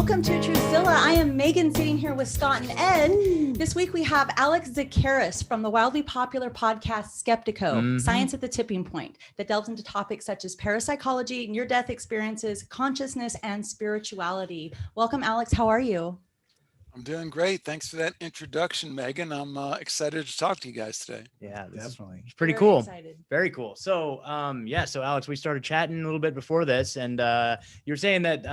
Welcome to Truthzilla. I am Megan, sitting here with Scott and Ed. This week we have Alex Tsakiris from the wildly popular podcast Skeptiko, Science at the Tipping Point, that delves into topics such as parapsychology, near-death experiences, consciousness, and spirituality. Welcome, Alex. How are you? I'm doing great. Thanks for that introduction, Megan. I'm excited to talk to you guys today. Yeah, definitely. It's pretty Very cool. excited. Very cool. So, so Alex, we started chatting a little bit before this, and you were saying that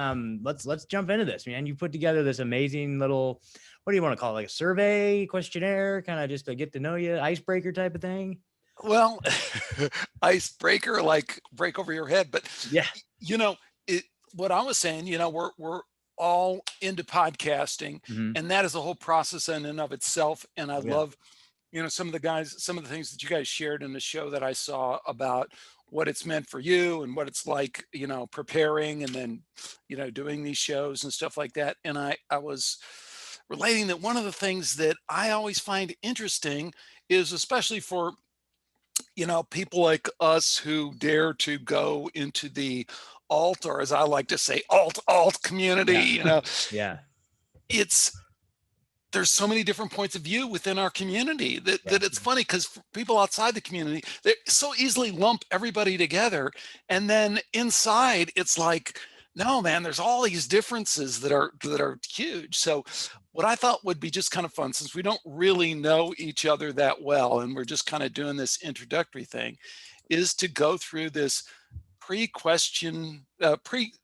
let's jump into this, man. You put together this amazing little, what do you want to call it, like a survey, questionnaire, kind of just to get to know you, icebreaker type of thing. Well, icebreaker, like break over your head, but yeah, what I was saying, we're all into podcasting, and that is a whole process in and of itself. And I love, some of the things that you guys shared in the show that I saw about what it's meant for you and what it's like, preparing and then, doing these shows and stuff like that. And I was relating that one of the things that I always find interesting is, especially for, people like us who dare to go into the alt, or as I like to say, alt community, there's so many different points of view within our community that it's funny, because people outside the community, they so easily lump everybody together. And then inside it's like, no, man, there's all these differences that are huge. So what I thought would be just kind of fun, since we don't really know each other that well, and we're just kind of doing this introductory thing, is to go through this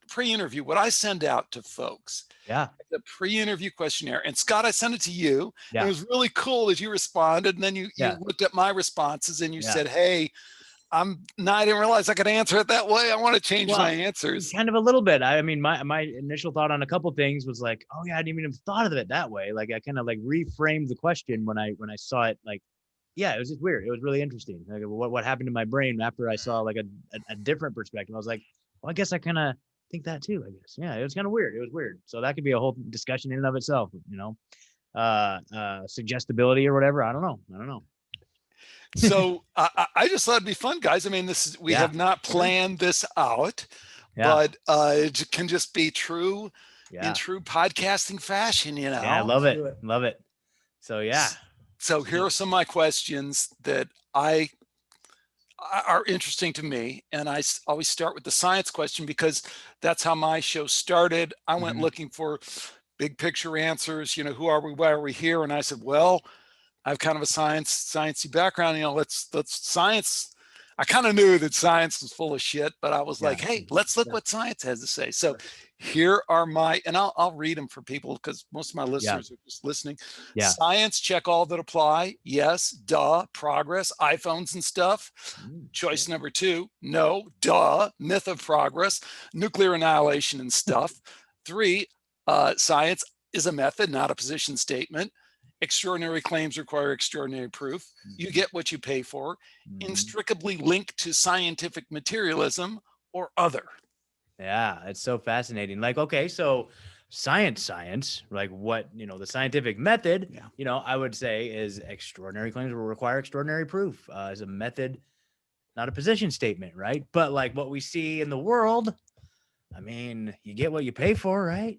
pre-interview, what I send out to folks. The pre-interview questionnaire. And Scott, I sent it to you. It was really cool as you responded. And then you looked at my responses and you said, hey, I didn't realize I could answer it that way. I want to change my answers. Kind of a little bit. I mean, my initial thought on a couple things was like, oh yeah, I didn't even have thought of it that way. Like I kind of like reframed the question when I saw it. Like, yeah, it was just weird. It was really interesting. Like what happened to my brain after I saw like a different perspective. I was like, well, I guess I kind of think that too, I guess. Yeah, it was kind of weird. It was weird. So that could be a whole discussion in and of itself, suggestibility or whatever. I don't know. So I just thought it'd be fun, guys. I mean, we have not planned this out, but it can just be true in true podcasting fashion, Yeah, I love it. Love it. So So here are some of my questions that are interesting to me. And I always start with the science question, because that's how my show started. I went looking for big picture answers, who are we, why are we here? And I said, well, I have kind of a sciencey background, let's science. I kind of knew that science was full of shit, but I was like, hey, let's look what science has to say. So here are and I'll read them for people, because most of my listeners are just listening. Science, check all that apply. Yes, duh. Progress, iPhones and stuff. Choice number 2, no, duh. Myth of progress, nuclear annihilation and stuff. 3, science is a method, not a position statement. Extraordinary claims require extraordinary proof. You get what you pay for. Inextricably linked to scientific materialism or other. Yeah, it's so fascinating. Like, okay, so science, like what, the scientific method, I would say is extraordinary claims will require extraordinary proof as a method, not a position statement, right? But like what we see in the world, I mean, you get what you pay for, right?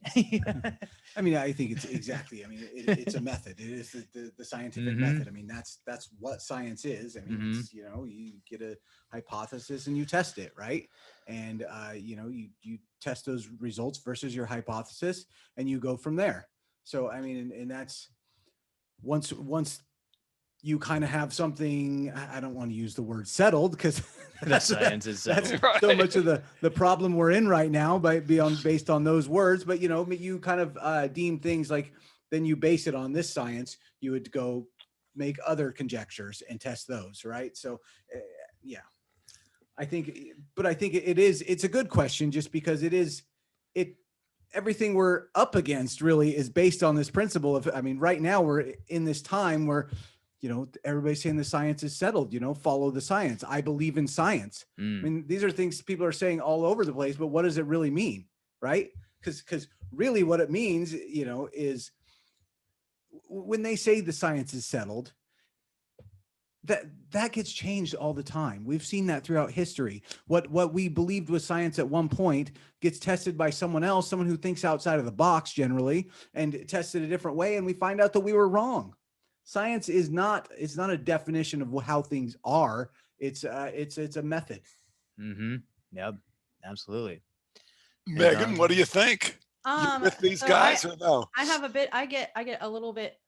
I mean, I think it's exactly. I mean, it's a method. It is the scientific method. I mean, that's what science is. I mean, it's, you get a hypothesis and you test it, right? And you test those results versus your hypothesis, and you go from there. So I mean, and that's once you kind of have something, I don't want to use the word settled, because that's science is settled. That's so much of the problem we're in right now based on those words. But you kind of deem things like, then you base it on this science, you would go make other conjectures and test those, right? So I think it's a good question, just because everything we're up against really is based on this principle of, I mean, right now we're in this time where everybody's saying the science is settled, follow the science. I believe in science. I mean, these are things people are saying all over the place, but what does it really mean? Right? Because really what it means, is when they say the science is settled, that gets changed all the time. We've seen that throughout history. What we believed was science at one point gets tested by someone else, someone who thinks outside of the box generally, and tested a different way, and we find out that we were wrong. Science is not, it's not a definition of how things are. It's a method. Yep, absolutely. Megan, what do you think? You with these so guys or no? I have a bit, I get a little bit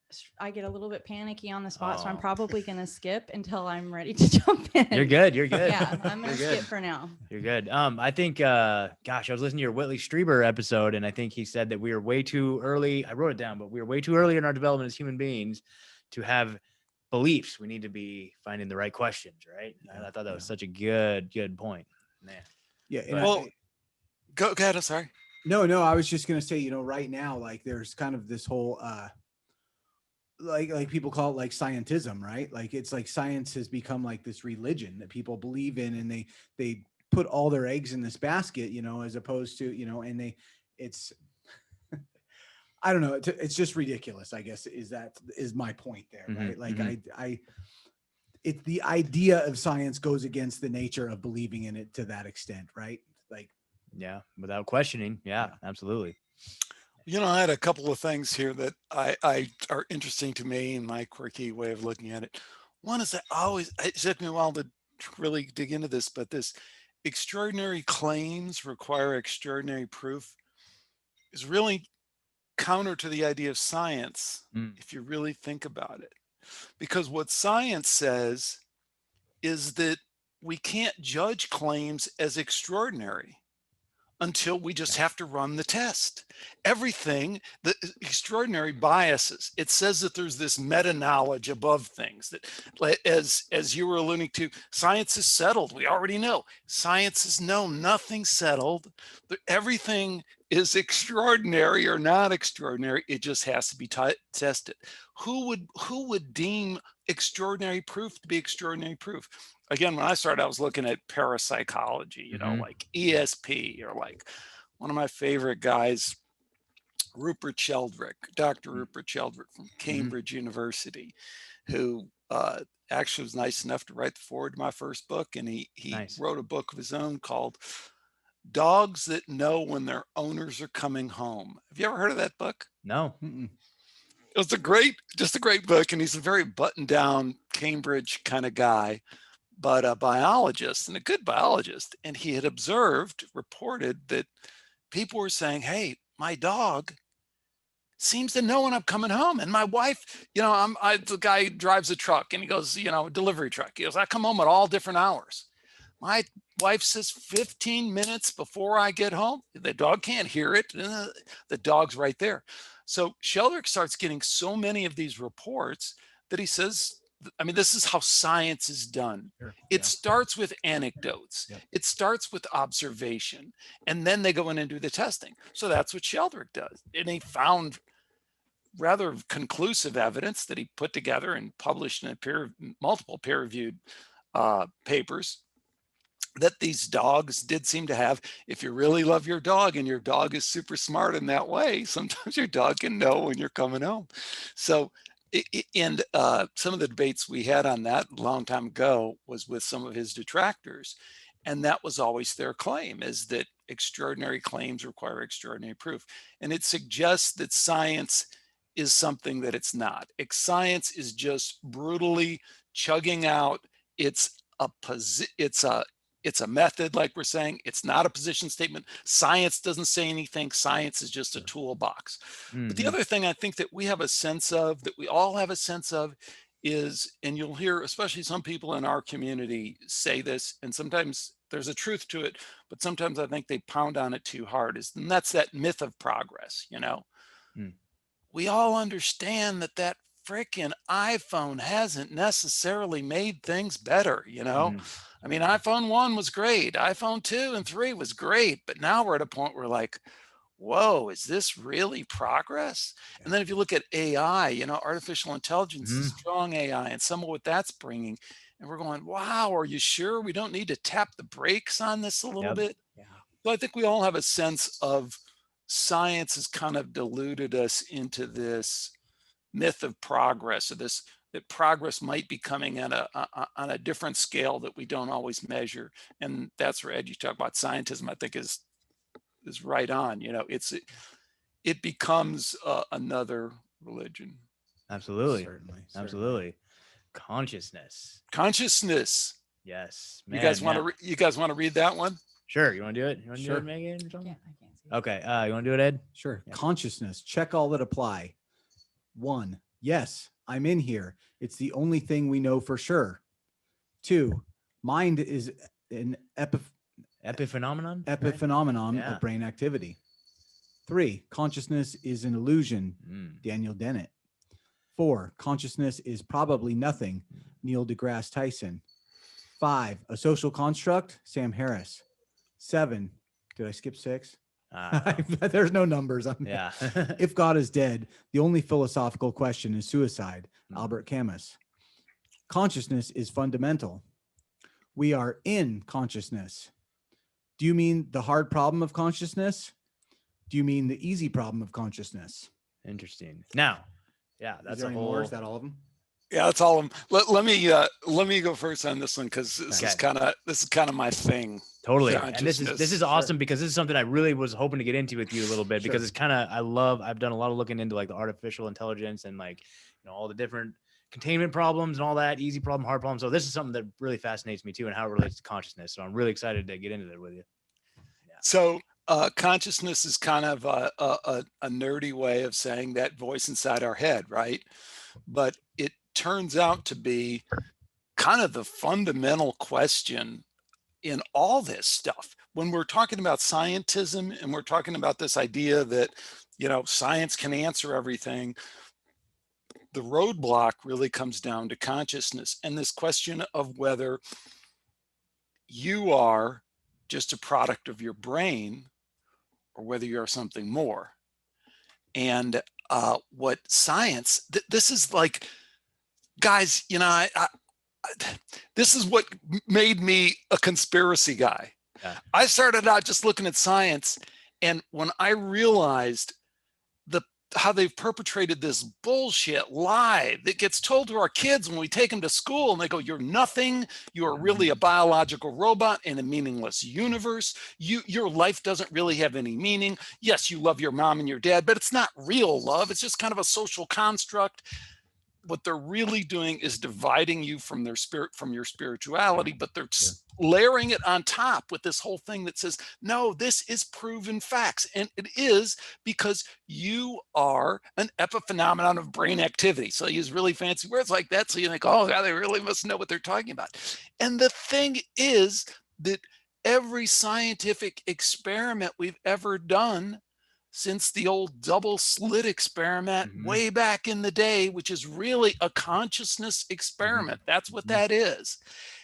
panicky on the spot. So I'm probably going to skip until I'm ready to jump in. You're good. You're good. Yeah, I'm going to skip for now. You're good. I think, gosh, I was listening to your Whitley Strieber episode, and I think he said that we are way too early. I wrote it down, but we are way too early in our development as human beings to have beliefs. We need to be finding the right questions, right? I thought that was such a good point, man. Yeah. Well, go ahead. I'm sorry. No, I was just going to say, you know, right now, like there's kind of this whole, like people call it like scientism, right? Like it's like science has become like this religion that people believe in, and they put all their eggs in this basket, you know, as opposed to, you know, and it's, I don't know. It's just ridiculous, I guess, is my point there, right? Like it's the idea of science goes against the nature of believing in it to that extent, right? Like, yeah, without questioning. Yeah, absolutely. You know, I had a couple of things here that I are interesting to me in my quirky way of looking at it. One is that it took me a while to really dig into this, but this extraordinary claims require extraordinary proof is really counter to the idea of science, if you really think about it. Because what science says is that we can't judge claims as extraordinary until we just have to run the test. Everything, the extraordinary biases, it says that there's this meta-knowledge above things that, as you were alluding to, science is settled. We already know. Science is known, nothing's settled. Everything is extraordinary or not extraordinary. It just has to be tested. Who would deem extraordinary proof to be extraordinary proof? Again, when I started, I was looking at parapsychology, you know, like ESP, or like one of my favorite guys, Rupert Sheldrake, Dr. Rupert Sheldrake from Cambridge University, who actually was nice enough to write the foreword to my first book. And he wrote a book of his own called Dogs That Know When Their Owners Are Coming Home. Have you ever heard of that book? No. It was just a great book. And he's a very buttoned down Cambridge kind of guy, but a biologist, and a good biologist. And he had reported that people were saying, hey, my dog seems to know when I'm coming home. And my wife, you know, the guy drives a truck, and he goes, you know, a delivery truck. He goes, I come home at all different hours. My wife says 15 minutes before I get home. The dog can't hear it. The dog's right there. So Sheldrake starts getting so many of these reports that he says, I mean, this is how science is done. Sure. It starts with anecdotes. Yep. It starts with observation, and then they go in and do the testing. So that's what Sheldrake does. And he found rather conclusive evidence that he put together and published in multiple peer-reviewed papers, that these dogs did seem to have, if you really love your dog and your dog is super smart in that way, sometimes your dog can know when you're coming home. So, and some of the debates we had on that a long time ago was with some of his detractors. And that was always their claim, is that extraordinary claims require extraordinary proof. And it suggests that science is something that it's not. Science is just brutally chugging out. It's a method, like we're saying. It's not a position statement. Science doesn't say anything. Science is just a toolbox. But the other thing I think that we have a sense of, that we all have a sense of, is, and you'll hear especially some people in our community say this, and sometimes there's a truth to it, but sometimes I think they pound on it too hard, and that's that myth of progress. You know, we all understand that freaking iPhone hasn't necessarily made things better, you know? I mean, iPhone 1 was great. iPhone 2 and 3 was great. But now we're at a point where, like, whoa, is this really progress? Yeah. And then if you look at AI, you know, artificial intelligence is strong AI, and some of what that's bringing. And we're going, wow, are you sure we don't need to tap the brakes on this a little bit? Yeah. So I think we all have a sense of science has kind of diluted us into this myth of progress, or this that progress might be coming at on a different scale that we don't always measure. And that's where, Ed, you talk about scientism, I think is right on. You know, it becomes another religion. Absolutely. Certainly. Absolutely. Consciousness. Yes. Man, You guys want to read that one? Sure. You want to do it? You want to do it, Megan? Or something? I can't see it. Okay. You want to do it, Ed? Sure. Yeah. Consciousness. Check all that apply. 1. Yes, I'm in here. It's the only thing we know for sure. 2. Mind is an Epiphenomenon? epiphenomenon Yeah. of brain activity. 3. Consciousness is an illusion. Daniel Dennett. 4. Consciousness is probably nothing. Neil deGrasse Tyson. 5. A social construct. Sam Harris. 7. Did I skip 6? There's no numbers on Yeah. If God is dead, the only philosophical question is suicide. Albert Camus. Consciousness is fundamental. We are in consciousness. Do you mean the hard problem of consciousness? Do you mean the easy problem of consciousness? Interesting. Now, yeah, Is that's there a any whole. more? Is that all of them? Yeah, that's all of them. Let me go first on this one, because this is kind of my thing. Totally. And this is Consciousness. awesome, because this is something I really was hoping to get into with you a little bit, because it's kind of, I've done a lot of looking into like the artificial intelligence and like, you know, all the different containment problems and all that, easy problem, hard problem. So this is something that really fascinates me too, and how it relates to consciousness. So I'm really excited to get into that with you. Yeah. So consciousness is kind of a nerdy way of saying that voice inside our head, right? But it turns out to be kind of the fundamental question in all this stuff. When we're talking about scientism and we're talking about this idea that, you know, science can answer everything, the roadblock really comes down to consciousness and this question of whether you are just a product of your brain or whether you're something more. And what science, this is like, guys, you know, this is what made me a conspiracy guy. Yeah. I started out just looking at science, and when I realized how they've perpetrated this bullshit lie that gets told to our kids when we take them to school, and they go, "You're nothing. You are really a biological robot in a meaningless universe. Your life doesn't really have any meaning. Yes, you love your mom and your dad, but it's not real love. It's just kind of a social construct." What they're really doing is dividing you from their spirit, from your spirituality, but they're layering it on top with this whole thing that says, no, this is proven facts. And it is, because you are an epiphenomenon of brain activity. So they use really fancy words like that. So you think, oh, yeah, they really must know what they're talking about. And the thing is that every scientific experiment we've ever done since the old double slit experiment way back in the day, which is really a consciousness experiment, that's what that is,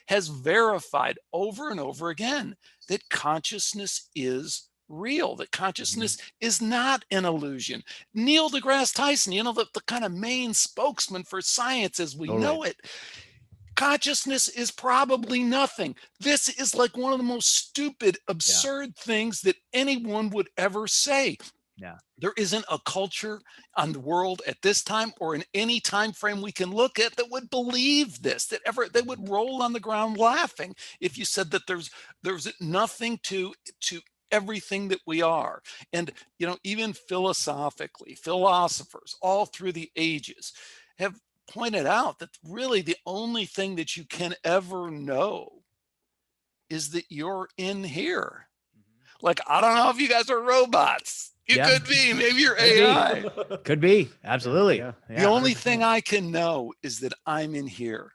has verified over and over again that consciousness is real, that consciousness is not an illusion. Neil deGrasse Tyson, you know, the kind of main spokesman for science as we know it, consciousness is probably nothing. This is like one of the most stupid, absurd things that anyone would ever say. Yeah. There isn't a culture on the world at this time or in any time frame we can look at that would believe this, that ever they would roll on the ground laughing if you said that there's nothing to everything that we are. And, you know, even philosophically, philosophers all through the ages have pointed out that really the only thing that you can ever know is that you're in here. Like, I don't know if you guys are robots. You could be. Maybe you're AI. Could be. Absolutely. Yeah. The only thing I can know is that I'm in here.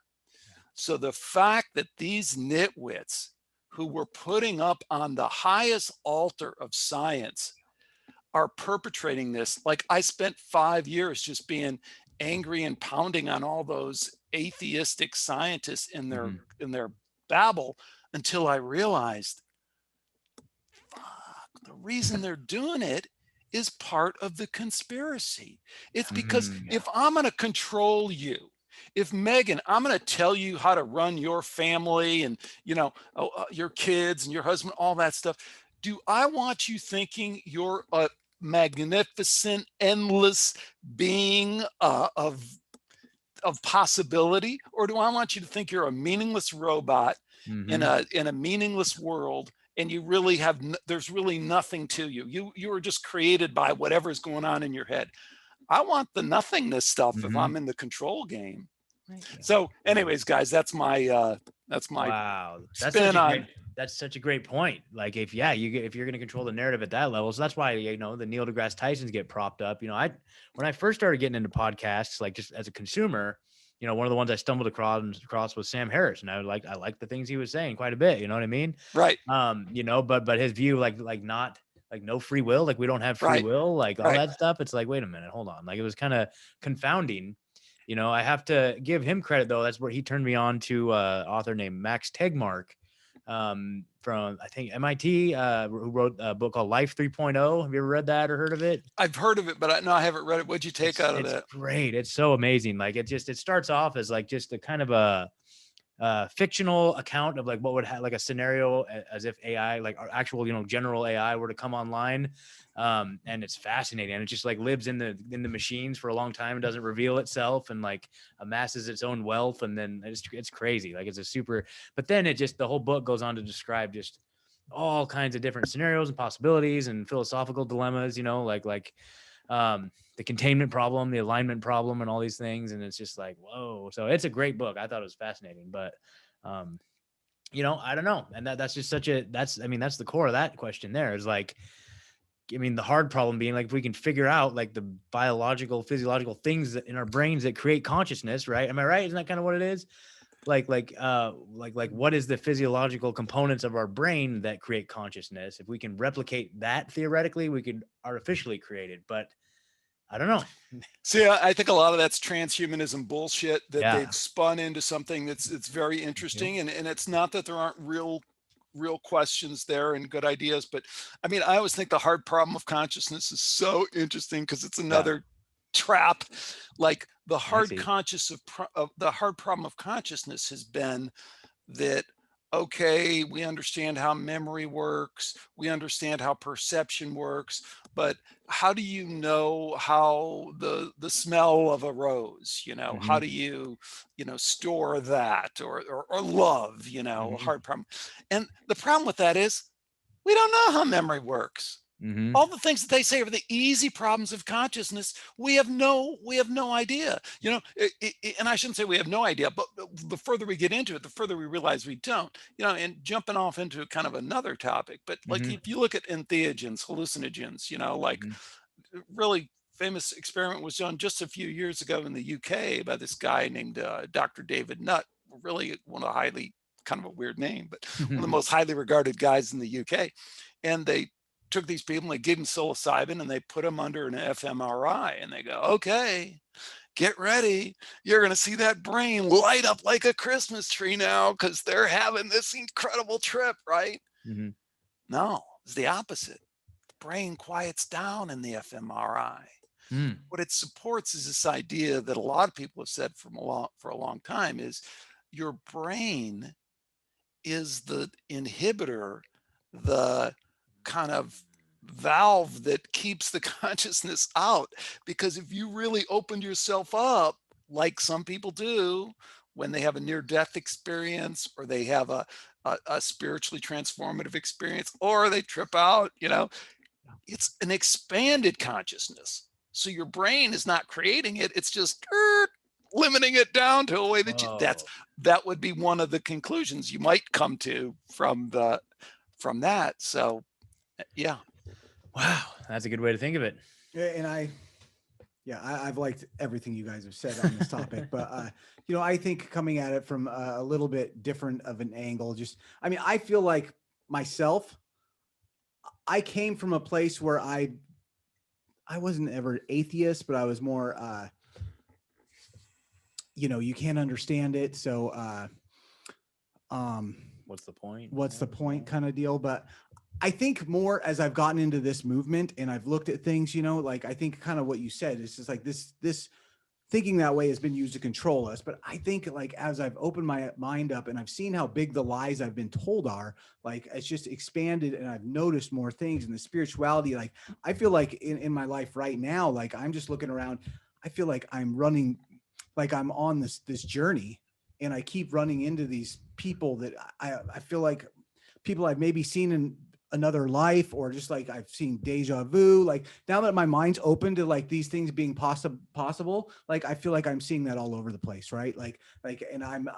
So the fact that these nitwits who were putting up on the highest altar of science are perpetrating this, like I spent 5 years just being angry and pounding on all those atheistic scientists in their babble until I realized, fuck, the reason they're doing it is part of the conspiracy. It's because if I'm going to control you, if Megan, I'm going to tell you how to run your family and, you know, your kids and your husband, all that stuff. Do I want you thinking you're a magnificent, endless being of of possibility, or do I want you to think you're a meaningless robot in a meaningless world, and you really have there's really nothing to you. You were just created by whatever's going on in your head. I want the nothingness stuff if I'm in the control game. Right. So anyways, guys, that's my Wow, spin on. That's such a great point. Like if you're going to control the narrative at that level, so that's why the Neil deGrasse Tysons get propped up. When I first started getting into podcasts, like just as a consumer, one of the ones I stumbled across was Sam Harris, and I liked the things he was saying quite a bit. You know what I mean? Right. But his view, like no free will, like we don't have free will, like all that stuff. It's like, wait a minute, hold on. Like it was kind of confounding. I have to give him credit though. That's where he turned me on to author named Max Tegmark, from I think MIT, who wrote a book called Life 3.0. Have you ever read that or heard of it? I've heard of it, but I haven't read it. What'd you take out of that? It's great. It's so amazing. Like it starts off as like just a kind of a fictional account of like what would have like a scenario as if AI, like our actual, general AI were to come online. And it's fascinating. And it just like lives in the machines for a long time and doesn't reveal itself and like amasses its own wealth. And then it's crazy. Like but then the whole book goes on to describe just all kinds of different scenarios and possibilities and philosophical dilemmas, the containment problem, the alignment problem, and all these things. And it's just like, whoa. So it's a great book. I thought it was fascinating, but, I don't know. And that's just that's the core of that question there is like, the hard problem being like, if we can figure out like the biological, physiological things that in our brains that create consciousness, right? Am I right? Isn't that kind of what it is? Like what is the physiological components of our brain that create consciousness? If we can replicate that theoretically, we could artificially create it, but I don't know. See, I think a lot of that's transhumanism bullshit that they've spun into something it's very interesting. And it's not that there aren't real questions there and good ideas, but I always think the hard problem of consciousness is so interesting because it's another trap. Like the hard the hard problem of consciousness has been that, okay, we understand how memory works, we understand how perception works, but how do you know how the smell of a rose, how do you, store that or love, hard problem. And the problem with that is we don't know how memory works. All the things that they say are the easy problems of consciousness. We have no idea, and I shouldn't say we have no idea, but the further we get into it, the further we realize we don't, and jumping off into kind of another topic, but like if you look at entheogens, hallucinogens, really famous experiment was done just a few years ago in the UK by this guy named Dr. David Nutt, really one of the highly, kind of a weird name, but one of the most highly regarded guys in the UK. And they took these people and they gave them psilocybin and they put them under an fMRI and they go, okay, get ready. You're going to see that brain light up like a Christmas tree now because they're having this incredible trip, right? No, it's the opposite. The brain quiets down in the fMRI. What it supports is this idea that a lot of people have said for a long time is your brain is the inhibitor, the kind of valve that keeps the consciousness out. Because if you really opened yourself up, like some people do when they have a near-death experience or they have a spiritually transformative experience or they trip out, it's an expanded consciousness. So your brain is not creating it, it's just limiting it down to a way that that would be one of the conclusions you might come to from that. So yeah. Wow, that's a good way to think of it. And I've liked everything you guys have said on this topic, but I think coming at it from a little bit different of an angle, I feel like myself, I came from a place where I wasn't ever atheist, but I was more, you can't understand it. So, what's the point? What's the point kind of deal? But I think more as I've gotten into this movement and I've looked at things, I think kind of what you said, it's just like this thinking that way has been used to control us. But I think like, as I've opened my mind up and I've seen how big the lies I've been told are, like, it's just expanded and I've noticed more things in the spirituality. Like, I feel like in my life right now, like I'm just looking around, I feel like I'm running like I'm on this journey, and I keep running into these people that I feel like people I've maybe seen in another life, or just like I've seen deja vu. Like now that my mind's open to like these things being possible, like I feel like I'm seeing that all over the place, right? And I'm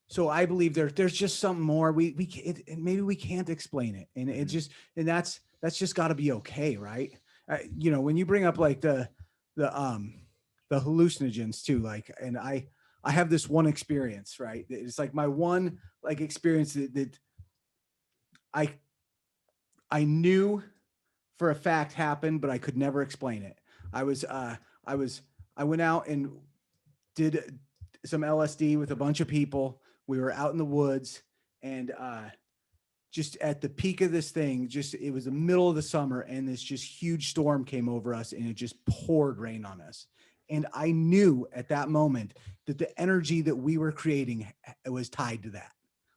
so I believe there's just something more. Maybe we can't explain it, and it just, and that's just got to be okay, right? When you bring up like the hallucinogens too, like, and I have this one experience, right? It's like my one like experience that I knew for a fact happened, but I could never explain it. I went out and did some LSD with a bunch of people. We were out in the woods, and just at the peak of this thing, it was the middle of the summer, and this just huge storm came over us, and it just poured rain on us. And I knew at that moment that the energy that we were creating was tied to that.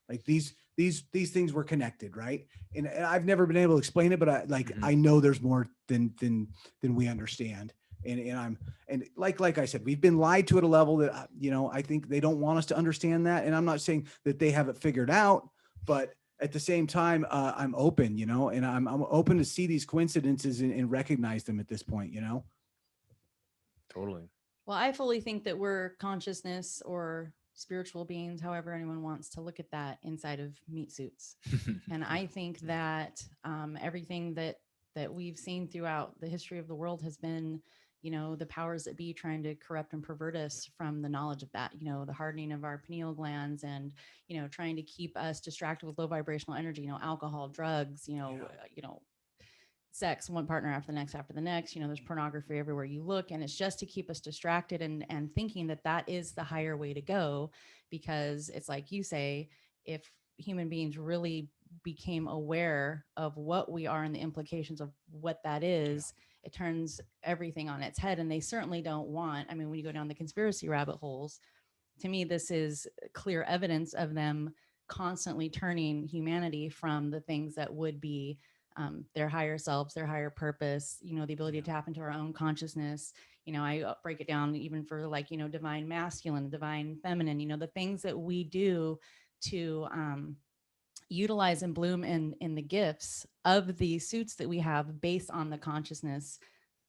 Like these things were connected, right? And I've never been able to explain it, but I know there's more than we understand. And like I said, we've been lied to at a level that, I think they don't want us to understand that. And I'm not saying that they have it figured out, but at the same time, I'm open, and I'm open to see these coincidences and recognize them at this point, Totally. Well, I fully think that we're consciousness or spiritual beings, however anyone wants to look at that, inside of meat suits. And I think that everything that we've seen throughout the history of the world has been, the powers that be trying to corrupt and pervert us from the knowledge of that, the hardening of our pineal glands, and, trying to keep us distracted with low vibrational energy, alcohol, drugs, sex, one partner after the next, there's pornography everywhere you look. And it's just to keep us distracted and thinking that is the higher way to go. Because it's like you say, if human beings really became aware of what we are and the implications of what that is, it turns everything on its head. And they certainly don't want, when you go down the conspiracy rabbit holes, to me, this is clear evidence of them constantly turning humanity from the things that would be their higher selves, their higher purpose, the ability to tap into our own consciousness. I break it down even for like, divine masculine, divine feminine, the things that we do to utilize and bloom in the gifts of the suits that we have based on the consciousness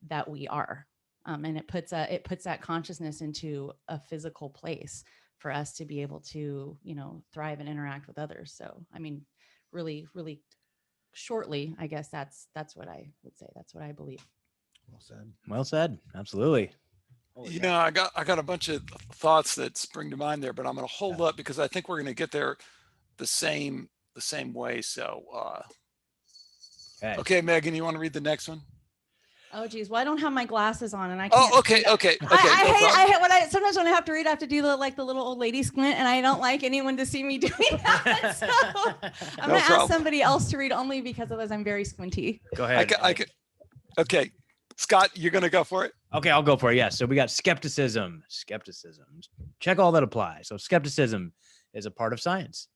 that we are. And it puts that consciousness into a physical place for us to be able to, thrive and interact with others. So, really, really shortly, I guess that's what I would say. That's what I believe. Well said. Absolutely. I got a bunch of thoughts that spring to mind there, but I'm going to hold up because I think we're going to get there the same way. So, okay, Megan, you want to read the next one? Oh geez, well I don't have my glasses on and I can't. Oh, okay. I hate sometimes when I have to read, I have to do the little old lady squint, and I don't like anyone to see me doing that. So I'm gonna ask somebody else to read, only because otherwise I'm very squinty. Go ahead. Okay, Scott, you're gonna go for it. Okay, I'll go for it. Yeah. So we got skepticism. Check all that applies. So skepticism is a part of science.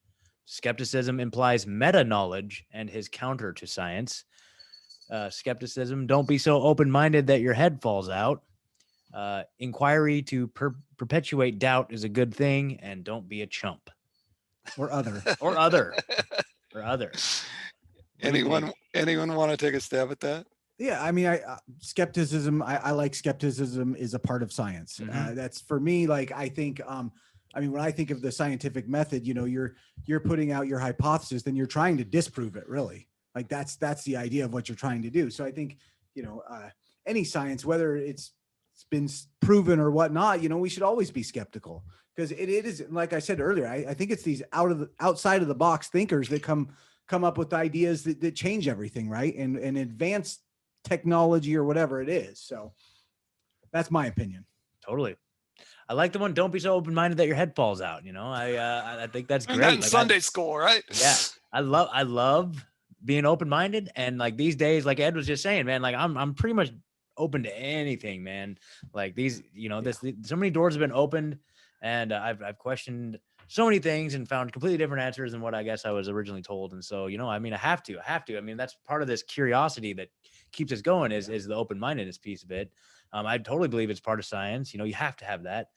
Skepticism implies meta knowledge and is counter to science. Skepticism, don't be so open-minded that your head falls out. Inquiry to perpetuate doubt is a good thing, and don't be a chump. Or other. Anyone want to take a stab at that? Yeah, skepticism. I like skepticism is a part of science. That's for me. Like I think, when I think of the scientific method, you're putting out your hypothesis, then you're trying to disprove it. Really. Like that's the idea of what you're trying to do. So I think, any science, whether it's been proven or whatnot, we should always be skeptical, because it is, like I said earlier, I think it's these outside of the box thinkers that come up with ideas that change everything, right? And advance technology or whatever it is. So that's my opinion. Totally. I like the one, don't be so open-minded that your head falls out. I think that's great. Like Sunday school, right? Yeah. I love being open-minded, and like these days, like Ed was just saying, man, like I'm pretty much open to anything, man. Like these, so many doors have been opened, and I've questioned so many things and found completely different answers than what I guess I was originally told. And so, I have to. That's part of this curiosity that keeps us going is the open-mindedness piece of it. I totally believe it's part of science. You have to have that.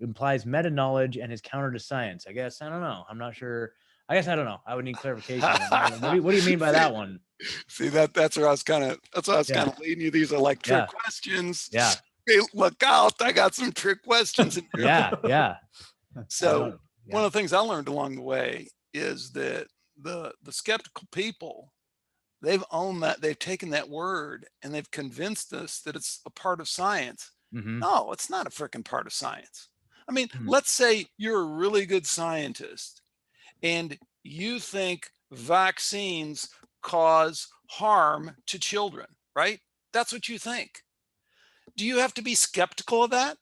Implies meta knowledge and is counter to science. I guess, I don't know. I'm not sure. I guess I don't know. I would need clarification. What do you mean by that one? See, that's where I was kind of leading you. These are like trick questions. Yeah. Hey, look out. I got some trick questions in here. Yeah. So one of the things I learned along the way is that the skeptical people, they've owned that, they've taken that word and they've convinced us that it's a part of science. No, it's not a freaking part of science. I mean, let's say you're a really good scientist and you think vaccines cause harm to children, right? That's what you think. Do you have to be skeptical of that?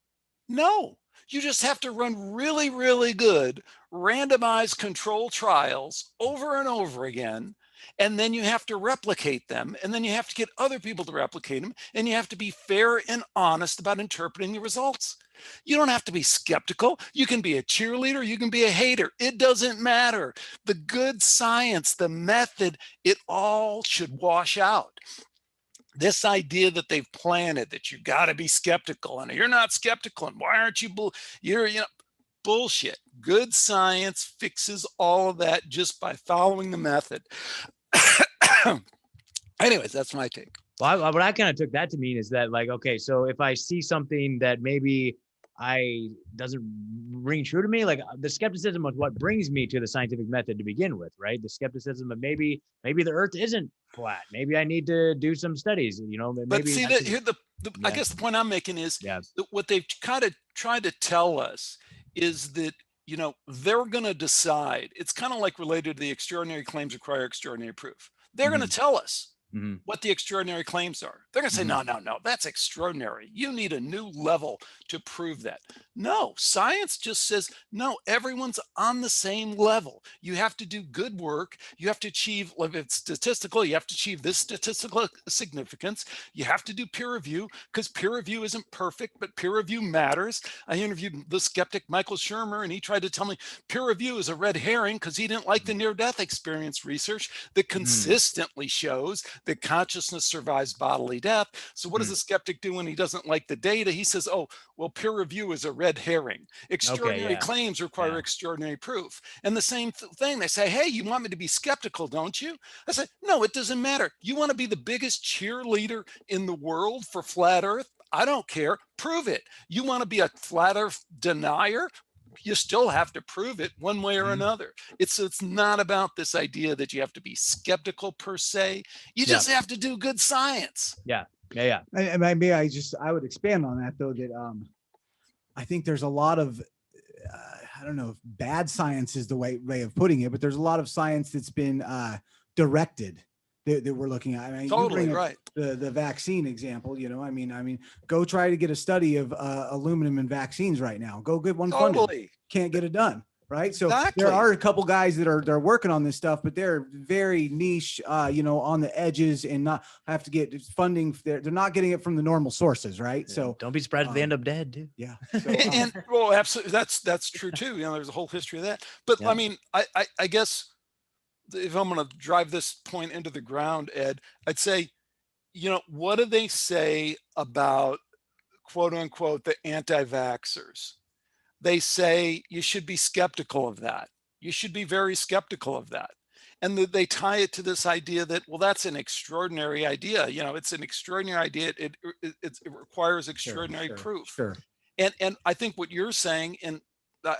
No. You just have to run really, really good randomized control trials over and over again. And then you have to replicate them. And then you have to get other people to replicate them. And you have to be fair and honest about interpreting the results. You don't have to be skeptical. You can be a cheerleader. You can be a hater. It doesn't matter. The good science, the method, it all should wash out. This idea that they've planted that you got to be skeptical and you're not skeptical and why aren't you bullshit. Good science fixes all of that just by following the method. Anyways, that's my take. Well, what I kind of took that to mean is that, like, okay, so if I see something that maybe doesn't ring true to me, like the skepticism of what brings me to the scientific method to begin with, right? The skepticism of maybe the earth isn't flat. Maybe I need to do some studies, maybe. But see that here, I guess the point I'm making is that what they've kind of tried to tell us is that, they're going to decide. It's kind of like related to the extraordinary claims require extraordinary proof. They're going to tell us what the extraordinary claims are. They're going to say, no, that's extraordinary. You need a new level to prove that. No, science just says, no, everyone's on the same level. You have to do good work. You have to achieve, if it's statistical, you have to achieve this statistical significance. You have to do peer review because peer review isn't perfect, but peer review matters. I interviewed the skeptic Michael Shermer, and he tried to tell me peer review is a red herring because he didn't like the near-death experience research that consistently shows that consciousness survives bodily death. So what does the skeptic do when he doesn't like the data? He says, oh, well, peer review is a red herring. Extraordinary claims require extraordinary proof. And the same thing, they say, hey, you want me to be skeptical, don't you? I said, no, it doesn't matter. You want to be the biggest cheerleader in the world for flat earth? I don't care. Prove it. You want to be a flat earth denier? You still have to prove it one way or another. It's not about this idea that you have to be skeptical per se. You just have to do good science. And maybe I would expand on that though, that I think there's a lot of I don't know if bad science is the way of putting it, but there's a lot of science that's been directed that we're looking at. I mean, totally right. The vaccine example, I mean, go try to get a study of aluminum in vaccines right now. Go get one funded. Can't get it done. Right. So there are a couple guys that are working on this stuff, but they're very niche, on the edges and not have to get funding. They're not getting it from the normal sources. Right. So don't be surprised if they end up dead, dude. Yeah. So, and well, absolutely. That's true too. There's a whole history of that. But I mean, I guess if I'm going to drive this point into the ground, Ed, I'd say, what do they say about quote unquote the anti-vaxxers? They say you should be skeptical of that. You should be very skeptical of that. And they tie it to this idea that, well, that's an extraordinary idea. It's an extraordinary idea. It requires extraordinary proof. Sure. And I think what you're saying, and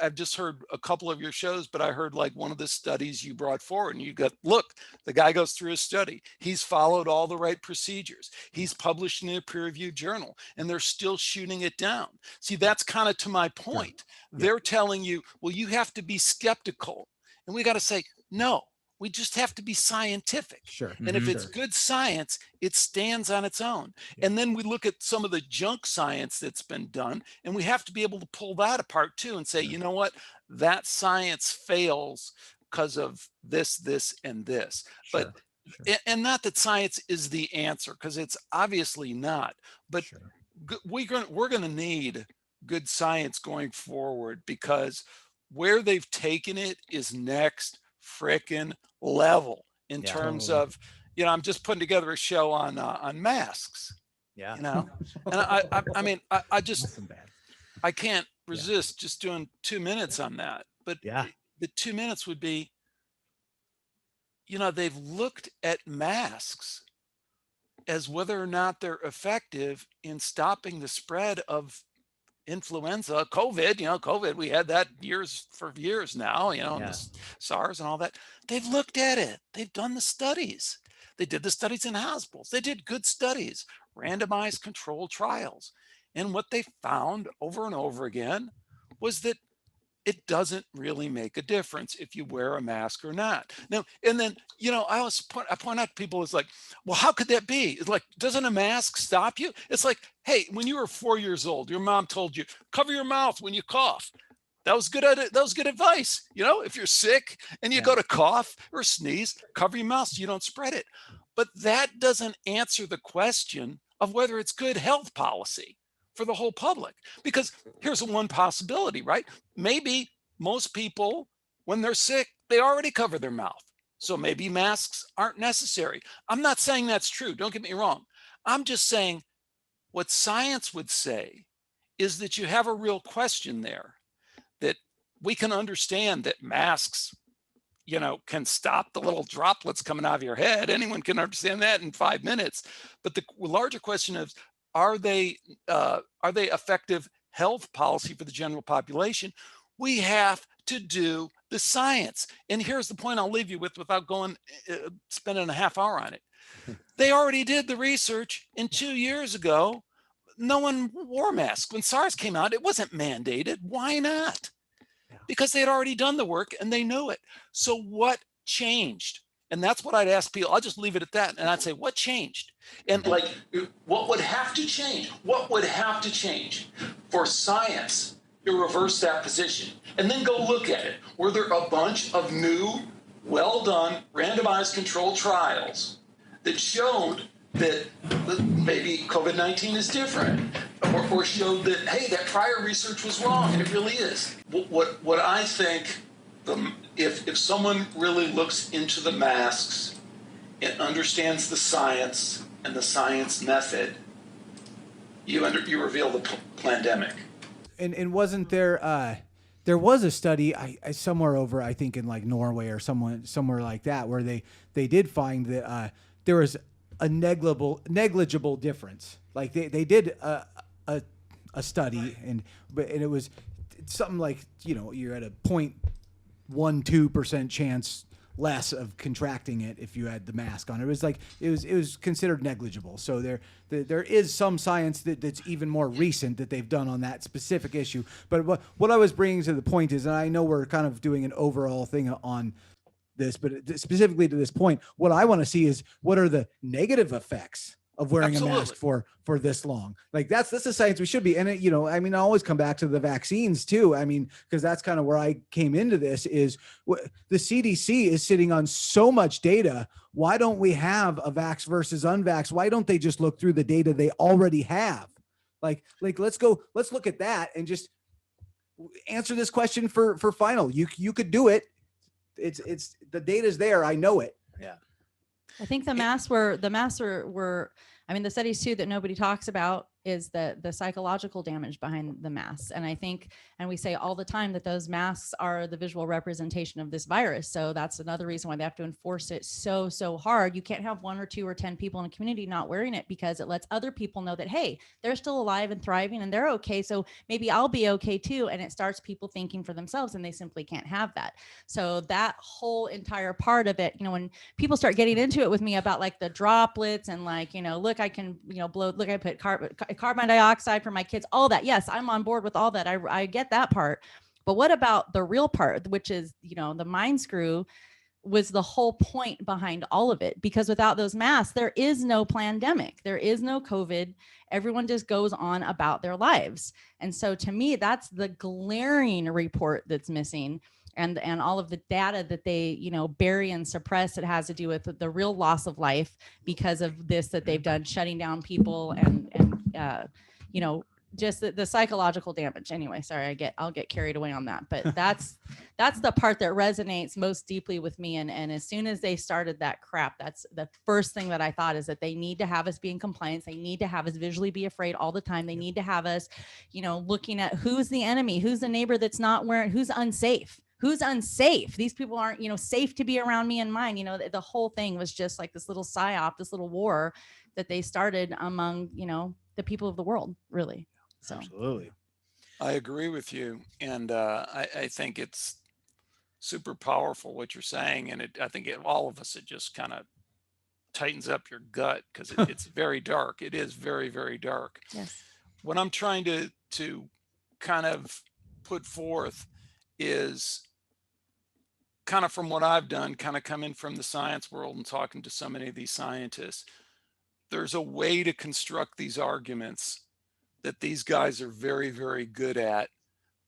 I've just heard a couple of your shows, but I heard like one of the studies you brought forward and you got, look, the guy goes through his study. He's followed all the right procedures. He's published in a peer-reviewed journal and they're still shooting it down. See, that's kind of to my point. Yeah. They're telling you, well, you have to be skeptical. And we got to say, no, we just have to be scientific. Sure. And if it's good science, it stands on its own. Yeah. And then we look at some of the junk science that's been done, and we have to be able to pull that apart too and say, you know what, that science fails because of this, and this. But and not that science is the answer, because it's obviously not. But we're going to need good science going forward, because where they've taken it is next frickin' level in terms of, I'm just putting together a show on masks, Yeah. and I mean, I just, Awesome, man. I can't resist just doing 2 minutes on that. But Yeah. the 2 minutes would be, they've looked at masks as whether or not they're effective in stopping the spread of influenza, COVID, we had that for years now, and Yeah. the SARS and all that. They've looked at it. They've done the studies. They did the studies in hospitals. They did good studies, randomized controlled trials. And what they found over and over again was that it doesn't really make a difference if you wear a mask or not. Now, and then, I always point out to people, it's like, well, how could that be? It's like, doesn't a mask stop you? It's like, hey, when you were 4 years old, your mom told you, cover your mouth when you cough. That was good. That was good advice. If you're sick and you go to cough or sneeze, cover your mouth so you don't spread it. But that doesn't answer the question of whether it's good health policy for the whole public. Because here's one possibility, right? Maybe most people, when they're sick, they already cover their mouth. So maybe masks aren't necessary. I'm not saying that's true. Don't get me wrong. I'm just saying what science would say is that you have a real question there, that we can understand that masks, can stop the little droplets coming out of your head. Anyone can understand that in 5 minutes. But the larger question is, are they effective health policy for the general population? We have to do the science. And here's the point I'll leave you with without spending a half hour on it. They already did the research, and 2 years ago, no one wore masks. When SARS came out, it wasn't mandated. Why not? Because they had already done the work and they knew it. So what changed? And that's what I'd ask people. I'll just leave it at that. And I'd say, what changed? And what would have to change? What would have to change for science to reverse that position? And then go look at it. Were there a bunch of new, well-done, randomized controlled trials that showed that maybe COVID-19 is different, or showed that, hey, that prior research was wrong, and it really is? What I think, if someone really looks into the masks and understands the science and the science method, you reveal the pandemic. And wasn't there was a study I somewhere over, I think in like Norway or somewhere like that, where they did find that there was a negligible difference. Like they did a study, and it was something like, you're at a 0.12% chance less of contracting it if you had the mask on. It was like it was considered negligible. So there is some science that's even more recent that they've done on that specific issue. But what I was bringing to the point is, and I know we're kind of doing an overall thing on this, but specifically to this point, what I want to see is, what are the negative effects of wearing a mask for this long? Like that's the science we should be. And I always come back to the vaccines too. Because that's kind of where I came into this, is the CDC is sitting on so much data. Why don't we have a vax versus unvax? Why don't they just look through the data they already have? Like let's look at that and just answer this question for final. You could do it. It's the data's there. I know it. Yeah. I think the masks were, the studies too that nobody talks about is the psychological damage behind the masks. And I think, and we say all the time that those masks are the visual representation of this virus. So that's another reason why they have to enforce it so hard. You can't have 1 or 2 or 10 people in a community not wearing it, because it lets other people know that, hey, they're still alive and thriving and they're okay. So maybe I'll be okay too. And it starts people thinking for themselves, and they simply can't have that. So that whole entire part of it, when people start getting into it with me about like the droplets and like, look, I can, blow, look, I put carbon dioxide for my kids, all that. Yes, I'm on board with all that. I get that part. But what about the real part, which is, the mind screw was the whole point behind all of it? Because without those masks, there is no pandemic. There is no COVID. Everyone just goes on about their lives. And so to me, that's the glaring report that's missing. And all of the data that they, bury and suppress, it has to do with the real loss of life because of this that they've done, shutting down people and just the psychological damage. Anyway, sorry, I'll get carried away on that, but that's the part that resonates most deeply with me. And as soon as they started that crap, that's the first thing that I thought, is that they need to have us be in compliance. They need to have us visually be afraid all the time. They need to have us, looking at who's the enemy, who's the neighbor that's not wearing, who's unsafe. These people aren't, safe to be around me and mine. The whole thing was just like this little psyop, this little war that they started among, the people of the world, really. So. Absolutely. I agree with you. And I think it's super powerful what you're saying. And I think all of us, it just kind of tightens up your gut, because it's very dark. It is very, very dark. Yes. What I'm trying to kind of put forth is kind of from what I've done, kind of coming from the science world and talking to so many of these scientists. There's a way to construct these arguments that these guys are very, very good at,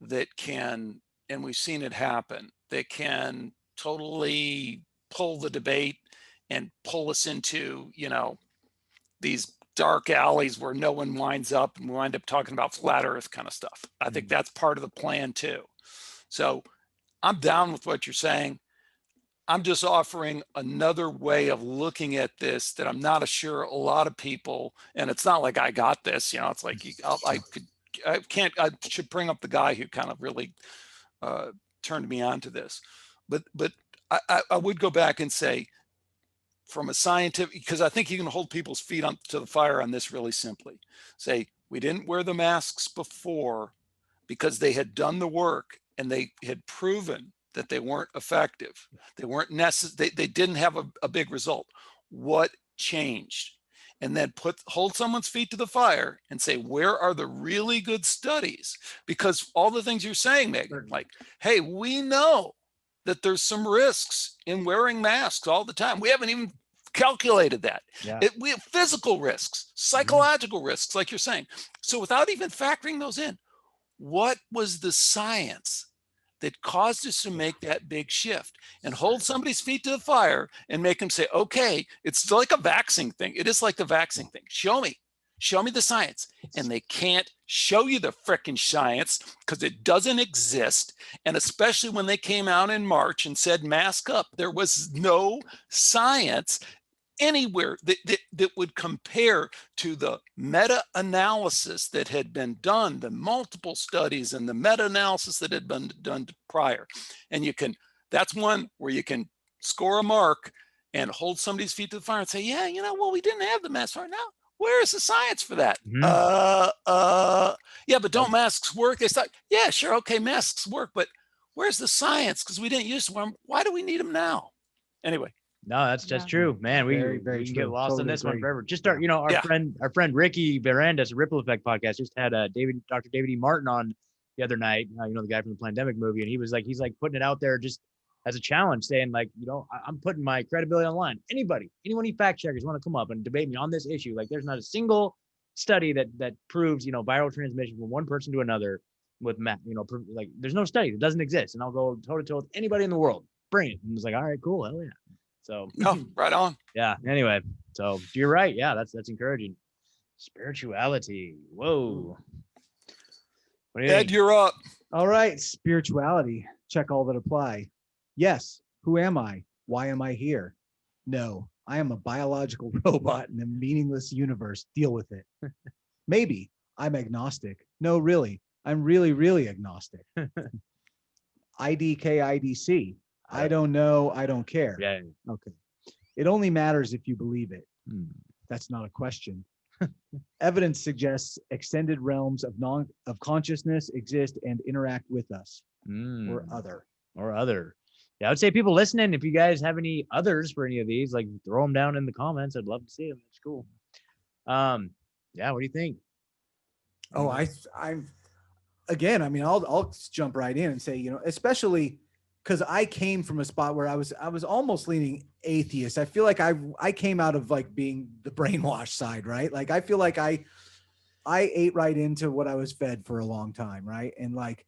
that can, and we've seen it happen, that can totally pull the debate and pull us into, these dark alleys where no one winds up, and we wind up talking about flat earth kind of stuff. I think that's part of the plan too. So I'm down with what you're saying. I'm just offering another way of looking at this that I'm not sure a lot of people, and it's not like I got this, it's like I should bring up the guy who kind of really turned me on to this. But I would go back and say, from a scientific, because I think you can hold people's feet to the fire on this really simply. Say, we didn't wear the masks before because they had done the work and they had proven that they weren't effective. They weren't necessary. They didn't have a big result. What changed? And then hold someone's feet to the fire and say, where are the really good studies? Because all the things you're saying, Megan, like, hey, we know that there's some risks in wearing masks all the time. We haven't even calculated that. Yeah. We have physical risks, psychological risks, like you're saying. So without even factoring those in, what was the science that caused us to make that big shift? And hold somebody's feet to the fire and make them say, okay, it's still like a vaccine thing. It is like the vaccine thing. Show me the science. And they can't show you the frickin' science because it doesn't exist. And especially when they came out in March and said, mask up, there was no science anywhere that would compare to the meta-analysis that had been done, the multiple studies and the meta-analysis that had been done prior. And that's one where you can score a mark and hold somebody's feet to the fire and say, yeah, well, we didn't have the mask right now. Where is the science for that? Yeah, but don't masks work? They thought, yeah, sure, okay, masks work, but where's the science? Because we didn't use them. Why do we need them now? Anyway. No, that's true, man. We can get lost on this one forever. Just our friend Ricky Barandas, Ripple Effect podcast, just had Dr. David E. Martin on the other night. The guy from the Pandemic movie, and he's like putting it out there just as a challenge, saying like, I'm putting my credibility online. Anyone fact checkers want to come up and debate me on this issue? Like, there's not a single study that proves viral transmission from one person to another with like there's no study that doesn't exist, and I'll go toe to toe with anybody in the world. Bring it. And it's like, all right, cool, hell yeah. So right on. Yeah. Anyway, so you're right. Yeah, that's encouraging. Spirituality. Whoa. What do you Ed, think? you're up. All right, spirituality. Check all that apply. Yes. Who am I? Why am I here? No, I am a biological robot in a meaningless universe. Deal with it. Maybe I'm agnostic. No, really. I'm really, really agnostic. IDK. I don't know. I don't care. Yeah. Okay. It only matters if you believe it. That's not a question. Evidence suggests extended realms of consciousness exist and interact with us, or other. Yeah, I would say people listening, if you guys have any others for any of these, like throw them down in the comments. I'd love to see them. It's cool. Yeah. What do you think? Oh, I'm again. I mean, I'll jump right in and say, especially because I came from a spot where I was almost leaning atheist. I feel like I came out of like being the brainwashed side, right? Like I feel like I ate right into what I was fed for a long time, right? And like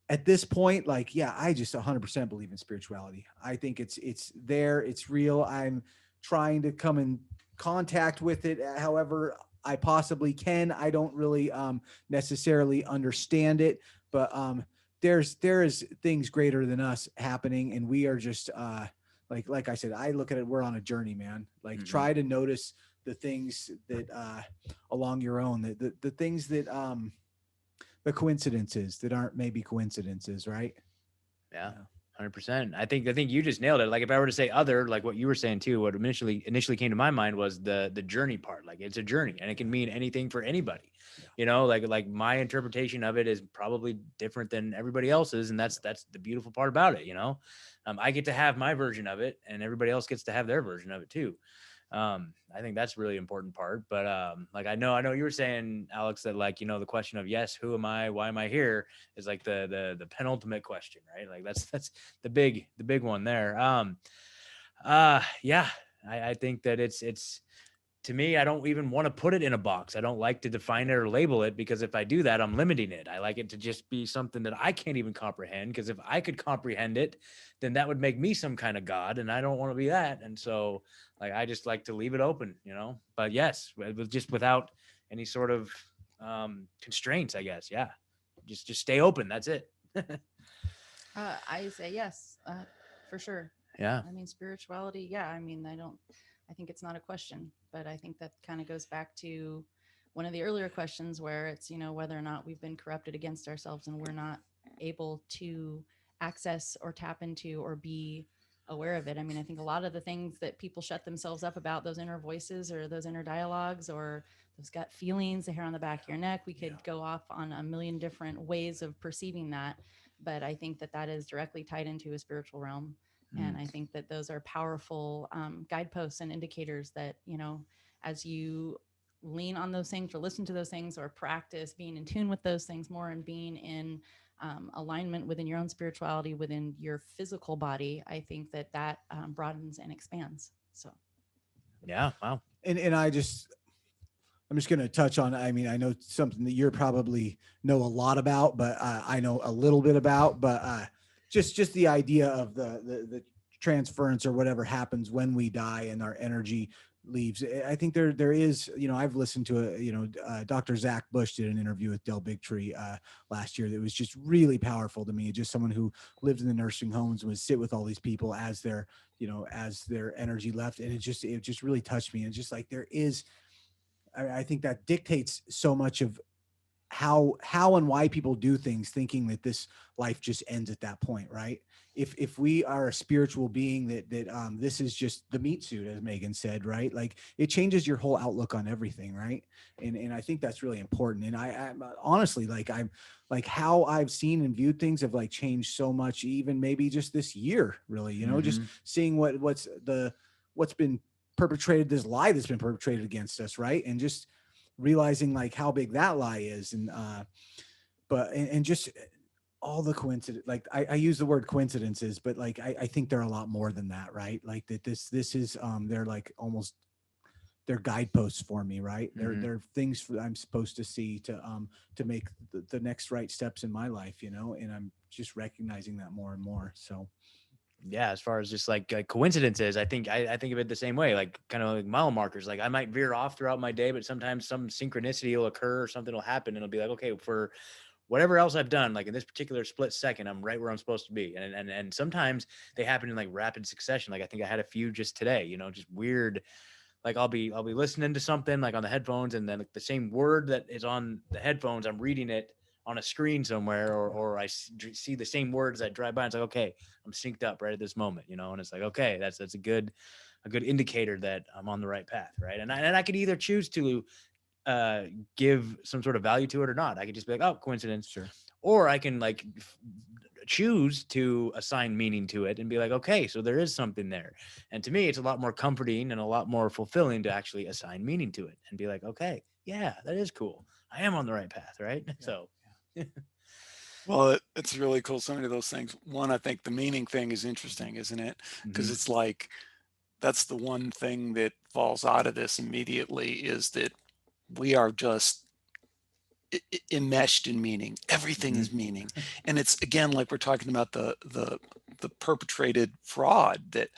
at this point, like, yeah, I just 100% believe in spirituality. I think it's there, it's real. I'm trying to come in contact with it however I possibly can. I don't really necessarily understand it, but there is things greater than us happening, and we are just like I said, I look at it, we're on a journey, man. Like try to notice the things that along your own, the things that the coincidences that aren't maybe coincidences, right? Yeah. 100%. I think you just nailed it. Like if I were to say other, like what you were saying too, what initially came to my mind was the journey part. Like it's a journey and it can mean anything for anybody, you know, like my interpretation of it is probably different than everybody else's. And that's the beautiful part about it. You know, I get to have my version of it and everybody else gets to have their version of it too. I think that's a really important part, but like I know you were saying, Alex, that like, you know, the question of yes, who am I, why am I here, is like the penultimate question, right? Like that's the big one there. Yeah, I think that it's to me, I don't even want to put it in a box. I don't like to define it or label it, because if I do that, I'm limiting it. I like it to just be something that I can't even comprehend, because if I could comprehend it, then that would make me some kind of God, and I don't want to be that. And so like, I just like to leave it open, you know, but yes, just without any sort of constraints, I guess. Yeah. Just stay open. That's it. I say yes, for sure. Yeah. I mean, spirituality. Yeah. I mean, I think it's not a question, but I think that kind of goes back to one of the earlier questions where it's, you know, whether or not we've been corrupted against ourselves and we're not able to access or tap into or be aware of it. I mean, I think a lot of the things that people shut themselves up about, those inner voices or those inner dialogues or those gut feelings, the hair on the back of your neck, we could go off on a million different ways of perceiving that. But I think that is directly tied into a spiritual realm. And I think that those are powerful guideposts and indicators that, you know, as you lean on those things or listen to those things or practice being in tune with those things more and being in alignment within your own spirituality, within your physical body, I think that broadens and expands. So, yeah. Wow. And I'm just going to touch on, I mean, I know something that you're probably know a lot about, but I know a little bit about, but just the idea of the transference or whatever happens when we die and our energy leaves. I think there is, you know, I've listened to Dr. Zach Bush did an interview with Del Bigtree last year that was just really powerful to me. Just someone who lived in the nursing homes and would sit with all these people as their energy left. And it just really touched me. And just like there is, I think that dictates so much of how and why people do things, thinking that this life just ends at that point, right? If we are a spiritual being, that this is just the meat suit, as Megan said, right? Like it changes your whole outlook on everything, right? And I think that's really important. And I'm honestly, I'm like how I've seen and viewed things have like changed so much, even maybe just this year, really, you know, just seeing what's been perpetrated, this lie that's been perpetrated against us, right? And just realizing like how big that lie is, and just all the coincidence, like I use the word coincidences, but like I think they're a lot more than that, right? Like that this is they're like almost they're guideposts for me, right? They're things I'm supposed to see to make the next right steps in my life, you know, and I'm just recognizing that more and more. So yeah, as far as just like coincidences, I think of it the same way, like kind of like mile markers. Like I might veer off throughout my day, but sometimes some synchronicity will occur or something will happen, and it'll be like, okay, for whatever else I've done, like in this particular split second, I'm right where I'm supposed to be. And sometimes they happen in like rapid succession. Like I think I had a few just today, you know, just weird. Like I'll be listening to something like on the headphones, and then like the same word that is on the headphones, I'm reading it on a screen somewhere, or I see the same words that drive by. And it's like, okay, I'm synced up right at this moment, you know? And it's like, okay, that's a good indicator that I'm on the right path. Right. And I could either choose to give some sort of value to it or not. I could just be like, oh, coincidence. Sure. Or I can like choose to assign meaning to it and be like, okay, so there is something there. And to me, it's a lot more comforting and a lot more fulfilling to actually assign meaning to it and be like, okay, yeah, that is cool. I am on the right path. Right. Yeah. So. Well, it's really cool. So many of those things. One, I think the meaning thing is interesting, isn't it? Because it's like, that's the one thing that falls out of this immediately, is that we are just enmeshed in meaning. Everything is meaning. And it's, again, like we're talking about the perpetrated fraud, that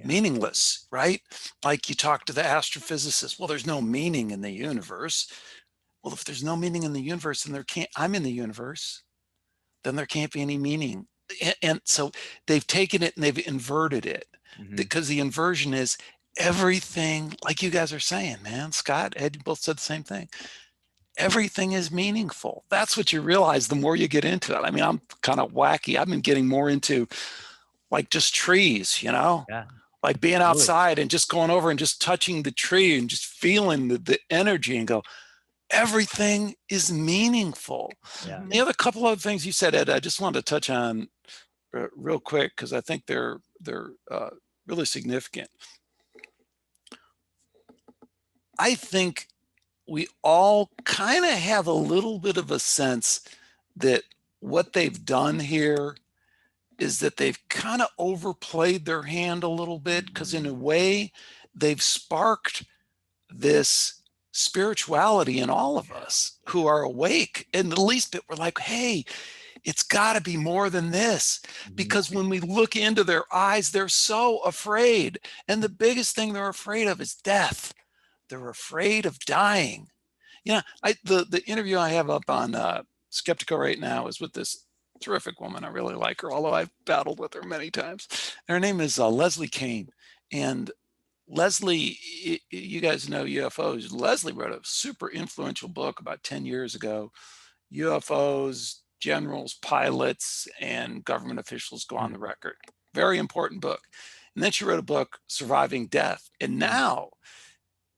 meaningless, right? Like you talk to the astrophysicist, well, there's no meaning in the universe. Well, if there's no meaning in the universe, then I'm in the universe, then there can't be any meaning. And so they've taken it and they've inverted it, because the inversion is everything, like you guys are saying, man. Scott, Ed, you both said the same thing. Everything is meaningful. That's what you realize the more you get into it. I mean, I'm kind of wacky. I've been getting more into like just trees, like being outside and just going over and just touching the tree and just feeling the energy, and go, everything is meaningful. The other couple of things you said, Ed, I just wanted to touch on real quick, because I think they're really significant. I think we all kind of have a little bit of a sense that what they've done here is that they've kind of overplayed their hand a little bit, because in a way they've sparked this spirituality in all of us who are awake. And the least bit, we're like, hey, it's got to be more than this, because when we look into their eyes, they're so afraid. And the biggest thing they're afraid of is death. They're afraid of dying. The interview I have up on Skeptiko right now is with this terrific woman. I really like her, although I've battled with her many times. And her name is Leslie Kane. And Leslie, you guys know UFOs. Leslie wrote a super influential book about 10 years ago. UFOs, generals, pilots, and government officials go on the record. Very important book. And then she wrote a book, Surviving Death. And now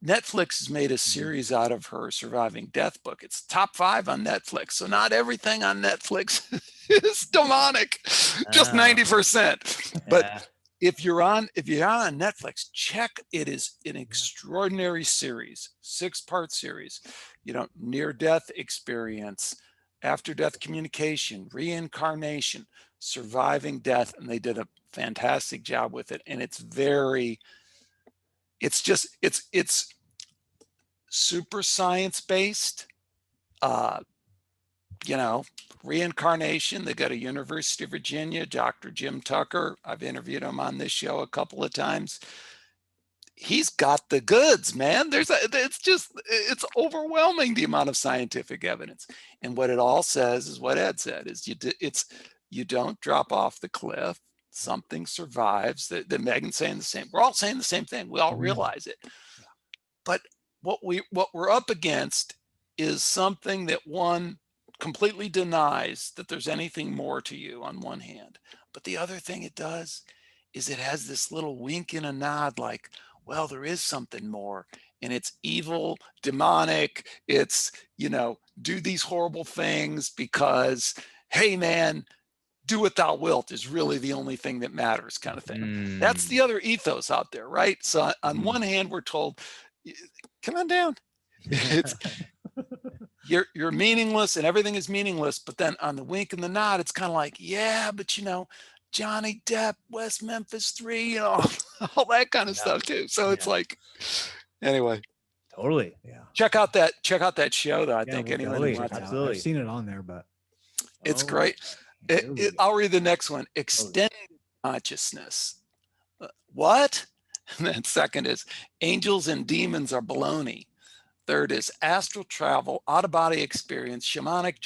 Netflix has made a series out of her Surviving Death book. It's top 5 on Netflix. So not everything on Netflix is demonic, just 90%. But if you're on Netflix, check. It is an extraordinary series, 6-part series. Near-death experience, after-death communication, reincarnation, surviving death, and they did a fantastic job with it. And it's super science-based. Reincarnation. They got a University of Virginia, Dr. Jim Tucker. I've interviewed him on this show a couple of times. He's got the goods, man. It's overwhelming, the amount of scientific evidence. And what it all says is what Ed said, is you don't drop off the cliff. Something survives. That Megan's saying the same. We're all saying the same thing. We all realize it. But what we're up against is something that one completely denies that there's anything more to you on one hand. But the other thing it does is it has this little wink and a nod, like, well, there is something more, and it's evil, demonic. It's, do these horrible things because, hey, man, do what thou wilt is really the only thing that matters, kind of thing. That's the other ethos out there, right? So on one hand, we're told, come on down. It's you're meaningless and everything is meaningless. But then on the wink and the nod, it's kind of like, yeah, but Johnny Depp, West Memphis 3, all that kind of stuff too. So it's like, anyway. Totally. Yeah. Check out that show though. I think anyone who wants absolutely. I've seen it on there, but it's great. I'll read the next one. Extended consciousness. What? And then second is angels and demons are baloney. Third is astral travel, out-of-body experience, shamanic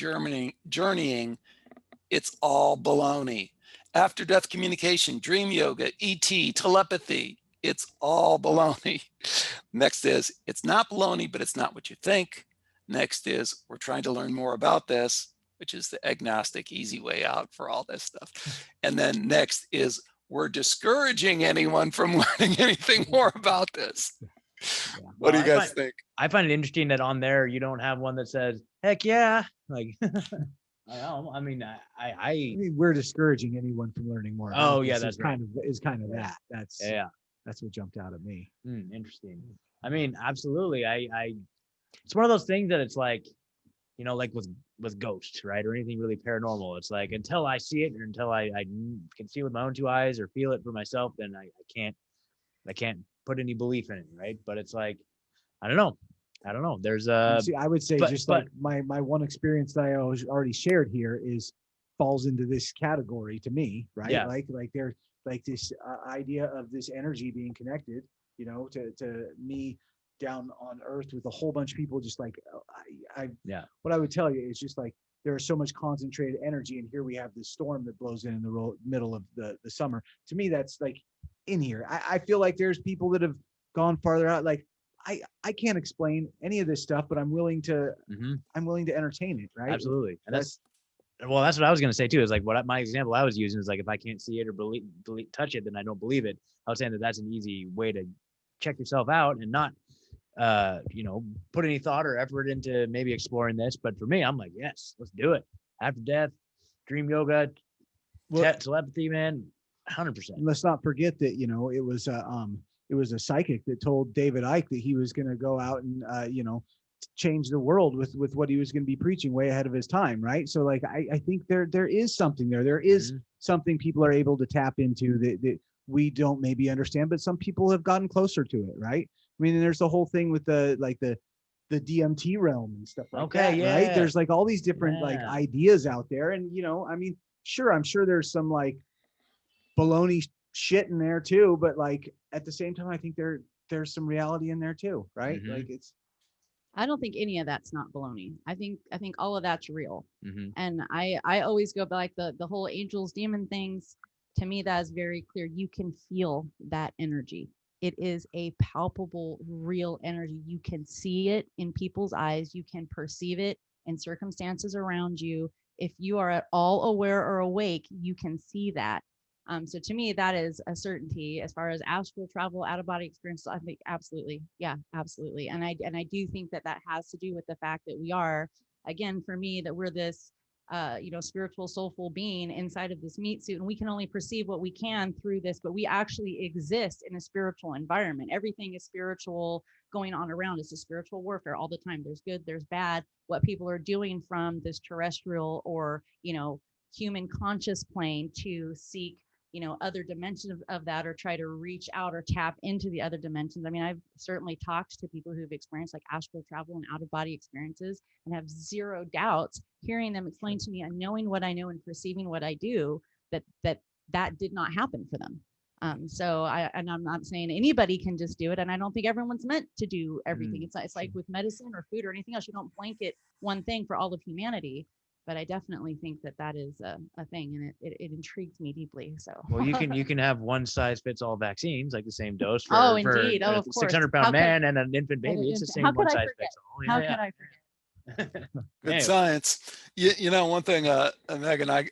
journeying. It's all baloney. After-death communication, dream yoga, ET, telepathy. It's all baloney. Next is, it's not baloney, but it's not what you think. Next is, we're trying to learn more about this, which is the agnostic easy way out for all this stuff. And then next is, we're discouraging anyone from learning anything more about this. What do you guys think? I find it interesting that on there you don't have one that says, heck yeah. Like, I mean, we're discouraging anyone from learning more. Oh yeah, that's kind of that. That's what jumped out at me. Interesting. I mean, absolutely. It's one of those things that it's like, like with ghosts, right? Or anything really paranormal. It's like, until I see it or until I can see it with my own 2 eyes or feel it for myself, then I can't put any belief in it, right? But it's like, I don't know. I don't know. There's See, I would say but- just but- like my one experience that I already shared here falls into this category to me, right? Yeah. Like they're like this idea of this energy being connected, you know, to me down on earth with a whole bunch of people. Just like Yeah. what I would tell you is just like there is so much concentrated energy, and here we have this storm that blows in the middle of the summer. To me, that's like in here. I feel like there's people that have gone farther out. Like I can't explain any of this stuff, but I'm willing to entertain it, right? Absolutely. And that's what I was going to say too, is like my example I was using is like, if I can't see it or touch it, then I don't believe it. I was saying that that's an easy way to check yourself out and not, put any thought or effort into maybe exploring this. But for me, I'm like, yes, let's do it. After death, dream yoga, telepathy, man, 100%. And let's not forget that, you know, it was a psychic that told David Icke that he was going to go out and, change the world with what he was going to be preaching way ahead of his time. Right. So like, I think there is something there. There is something people are able to tap into that we don't maybe understand, but some people have gotten closer to it. Right. I mean, and there's the whole thing with the DMT realm and stuff like that. Yeah. Right. There's like all these different like ideas out there. And, you know, I mean, sure, I'm sure there's some like baloney shit in there too, but like at the same time, I think there's some reality in there too. Right. Mhm. Like I don't think any of that's not baloney. I think all of that's real. Mhm. And I always go back the whole angels, demon things. To me, that is very clear. You can feel that energy. It is a palpable, real energy. You can see it in people's eyes. You can perceive it in circumstances around you. If you are at all aware or awake, you can see that. So to me, that is a certainty. As far as astral travel, out of body experience, I think absolutely, yeah, absolutely. And I do think that has to do with the fact that we are, again, for me, that we're this, spiritual, soulful being inside of this meat suit, and we can only perceive what we can through this, but we actually exist in a spiritual environment. Everything is spiritual going on around us. It's spiritual warfare all the time. There's good, there's bad. What people are doing from this terrestrial or, human conscious plane to seek other dimensions of that, or try to reach out or tap into the other dimensions. I mean, I've certainly talked to people who've experienced like astral travel and out of body experiences and have zero doubts hearing them explain to me and knowing what I know and perceiving what I do, that did not happen for them. So I'm not saying anybody can just do it. And I don't think everyone's meant to do everything. It's like with medicine or food or anything else, you don't blanket one thing for all of humanity. But I definitely think that is a thing, and it intrigues me deeply. So Well, you can have one size fits all vaccines, like the same dose for, indeed. for Oh, a of course. 600-pound man and an infant baby. It's the same one size fits all. How could I forget? Good science. You know, one thing, Megan, I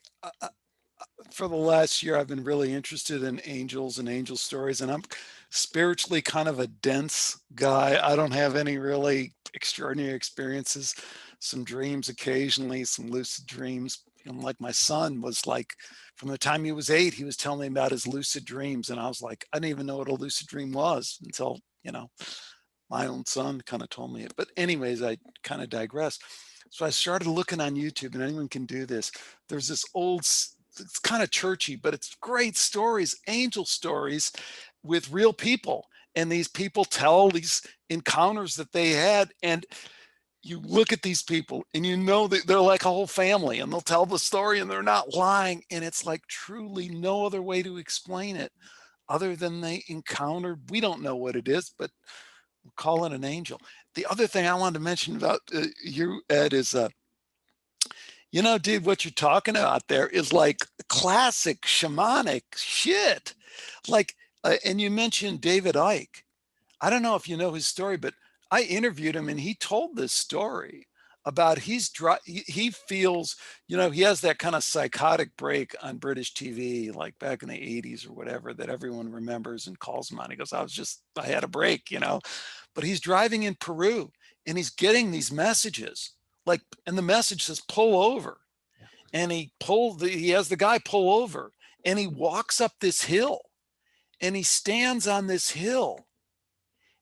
for the last year, I've been really interested in angels and angel stories, and I'm spiritually kind of a dense guy. I don't have any really extraordinary experiences. Some dreams occasionally, some lucid dreams. Like my son was like, from the time he was 8, he was telling me about his lucid dreams. And I was like, I didn't even know what a lucid dream was until, my own son kind of told me it. But anyways, I kind of digress. So I started looking on YouTube, and anyone can do this. There's this old, it's kind of churchy, but it's great stories, angel stories with real people. And these people tell these encounters that they had. And you look at these people and that they're like a whole family, and they'll tell the story and they're not lying. And it's like truly no other way to explain it other than they encountered. We don't know what it is, but we'll call it an angel. The other thing I wanted to mention about you, Ed, is, dude, what you're talking about there is like classic shamanic shit. Like, and you mentioned David Icke. I don't know if you know his story, but I interviewed him, and he told this story about he feels, he has that kind of psychotic break on British TV, like back in the 80s or whatever, that everyone remembers and calls him on. He goes, I had a break, but he's driving in Peru, and he's getting these messages, like, and the message says, pull over. And he has the guy pull over, and he walks up this hill, and he stands on this hill.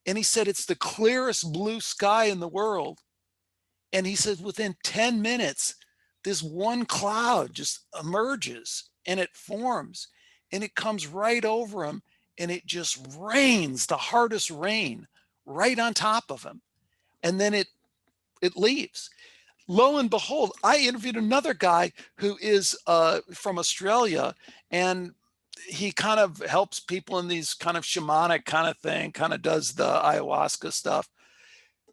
And he said, it's the clearest blue sky in the world. And he said, within 10 minutes, this one cloud just emerges, and it forms, and it comes right over him, and it just rains, the hardest rain, right on top of him. and then it leaves. Lo and behold, I interviewed another guy who is from Australia, and he kind of helps people in these kind of shamanic kind of thing, kind of does the ayahuasca stuff.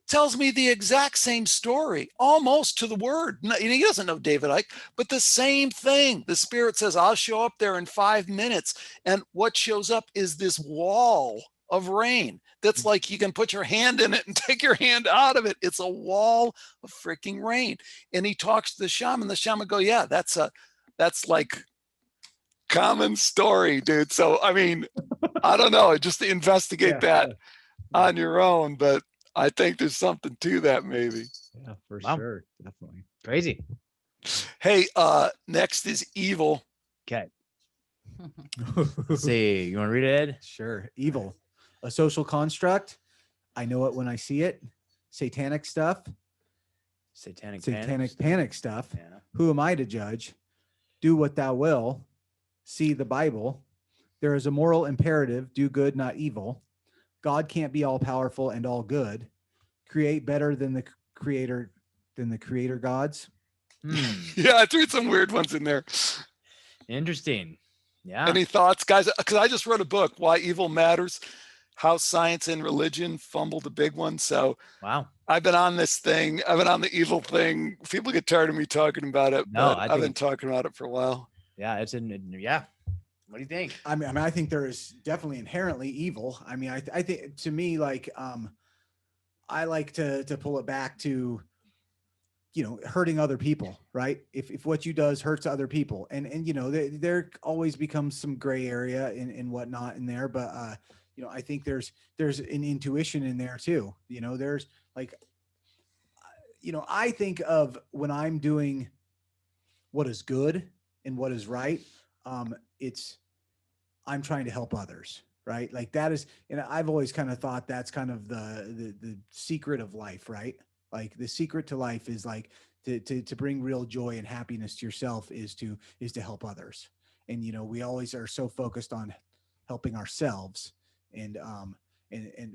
Tells me the exact same story, almost to the word. He doesn't know David Icke, but the same thing. The spirit says, I'll show up there in 5 minutes. And what shows up is this wall of rain that's like you can put your hand in it and take your hand out of it. It's a wall of freaking rain. And he talks to the shaman. The shaman go, yeah, that's like common story, dude. So, I mean, I don't know, just to investigate that on your own, but I think there's something to that, maybe. Yeah, for Wow. sure. Definitely. Crazy. Hey, next is evil. Okay. Let's see. You want to read it, Ed? Sure. Evil, a social construct. I know it when I see it. Satanic stuff. Satanic Panic stuff. Yeah. Who am I to judge? Do what thou will. See the Bible. There is a moral imperative. Do good, not evil. God can't be all powerful and all good. Create better than the creator gods. Yeah, I threw some weird ones in there. Interesting. Yeah. Any thoughts, guys? Because I just wrote a book, Why Evil Matters, How Science and Religion Fumbled a Big One. So Wow. I've been on this thing. I've been on the evil thing. People get tired of me talking about it, No, but I I've think been talking about it for a while. Yeah, it's in. Yeah. What do you think? I mean, I think there is definitely inherently evil. I mean, I think, to me, like, I like to pull it back to, hurting other people, right? If what you does hurts other people, and there always becomes some gray area and whatnot in there, but I think there's an intuition in there too. There's like, I think of when I'm doing what is good and what is right. I'm trying to help others, right? Like that is, and I've always kind of thought that's kind of the secret of life, right? Like the secret to life is like to bring real joy and happiness to yourself is to help others. And, we always are so focused on helping ourselves, and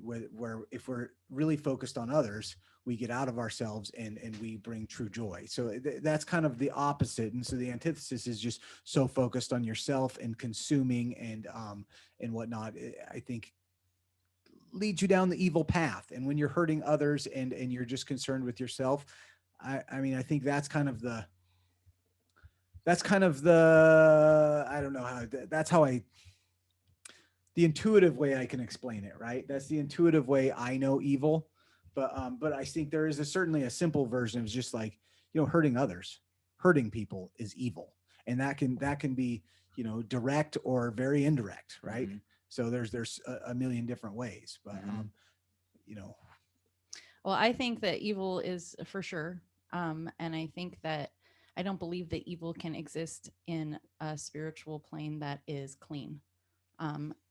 where if we're really focused on others, we get out of ourselves and we bring true joy. So that's kind of the opposite. And so the antithesis is just so focused on yourself and consuming and whatnot, I think leads you down the evil path. And when you're hurting others and you're just concerned with yourself, I mean, I think that's kind of the, I don't know how, that's how the intuitive way I can explain it, right? That's the intuitive way I know evil. But I think there is certainly a simple version of just like, hurting others, hurting people is evil. And that can be, direct or very indirect, right? Mm-hmm. So there's a million different ways, but, Well, I think that evil is for sure. And I think that I don't believe that evil can exist in a spiritual plane that is clean.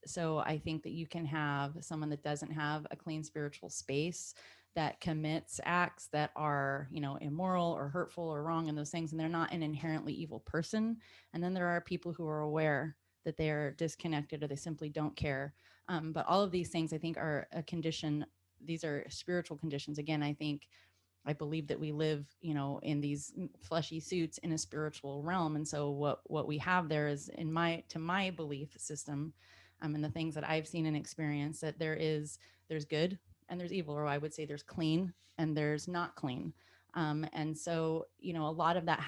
So I think that you can have someone that doesn't have a clean spiritual space that commits acts that are, immoral or hurtful or wrong and those things, and they're not an inherently evil person. And then there are people who are aware that they are disconnected or they simply don't care. But all of these things, I think, are a condition. These are spiritual conditions. Again, I believe that we live, in these fleshy suits in a spiritual realm. And so what we have there is, to my belief system, and the things that I've seen and experienced, that there's good and there's evil, or I would say there's clean and there's not clean. And so, a lot of that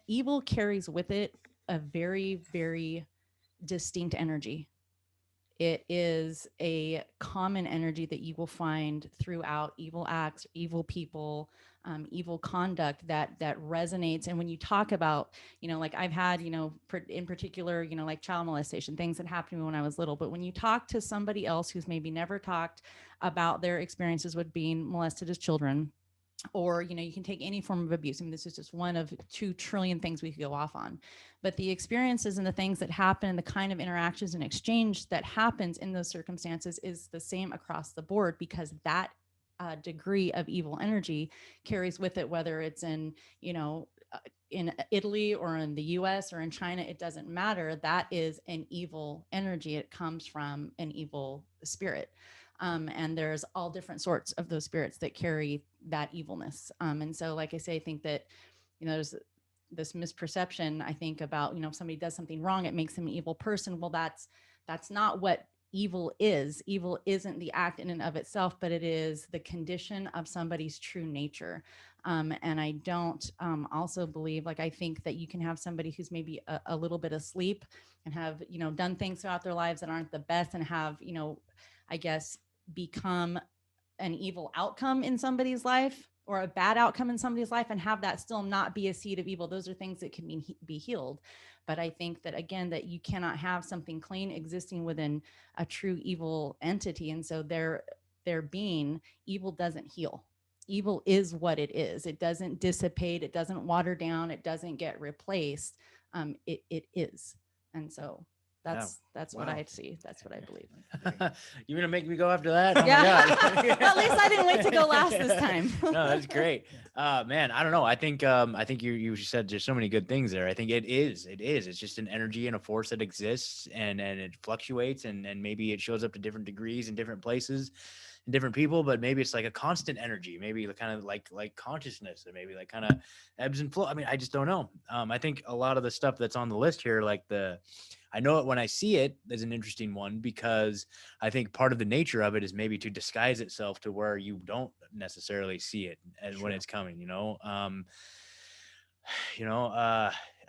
evil carries with it a very, very distinct energy. It is a common energy that you will find throughout evil acts, evil people, evil conduct that resonates. And when you talk about, like I've had, in particular, like child molestation, things that happened to me when I was little. But when you talk to somebody else who's maybe never talked about their experiences with being molested as children, or, you can take any form of abuse. I mean, this is just one of 2 trillion things we could go off on. But the experiences and the things that happen, the kind of interactions and exchange that happens in those circumstances is the same across the board, because that degree of evil energy carries with it, whether it's in Italy or in the US or in China, it doesn't matter. That is an evil energy. It comes from an evil spirit. And there's all different sorts of those spirits that carry that evilness. And so, like I say, I think that, there's this misperception, I think, about, if somebody does something wrong, it makes them an evil person. Well, that's not what evil is. Evil isn't the act in and of itself, but it is the condition of somebody's true nature. And I don't also believe, I think that you can have somebody who's maybe a little bit asleep and have, done things throughout their lives that aren't the best, and have, I guess, become an evil outcome in somebody's life, or a bad outcome in somebody's life, and have that still not be a seed of evil. Those are things that can be healed. But I think that, again, that you cannot have something clean existing within a true evil entity. And so their being, evil doesn't heal. Evil is what it is. It doesn't dissipate. It doesn't water down. It doesn't get replaced. It is. And so that's what I see. That's what I believe. You're going to make me go after that? Oh yeah. my God. At least I didn't wait to go last this time. No, that's great. Man, I don't know. I think you said there's so many good things there. I think it is. It's just an energy and a force that exists, and it fluctuates, and maybe it shows up to different degrees in different places and different people, but maybe it's like a constant energy, maybe kind of like consciousness, or maybe kind of ebbs and flow. I mean, I just don't know. I think a lot of the stuff that's on the list here, I know it when I see it, is an interesting one, because I think part of the nature of it is maybe to disguise itself to where you don't necessarily see it and when it's coming,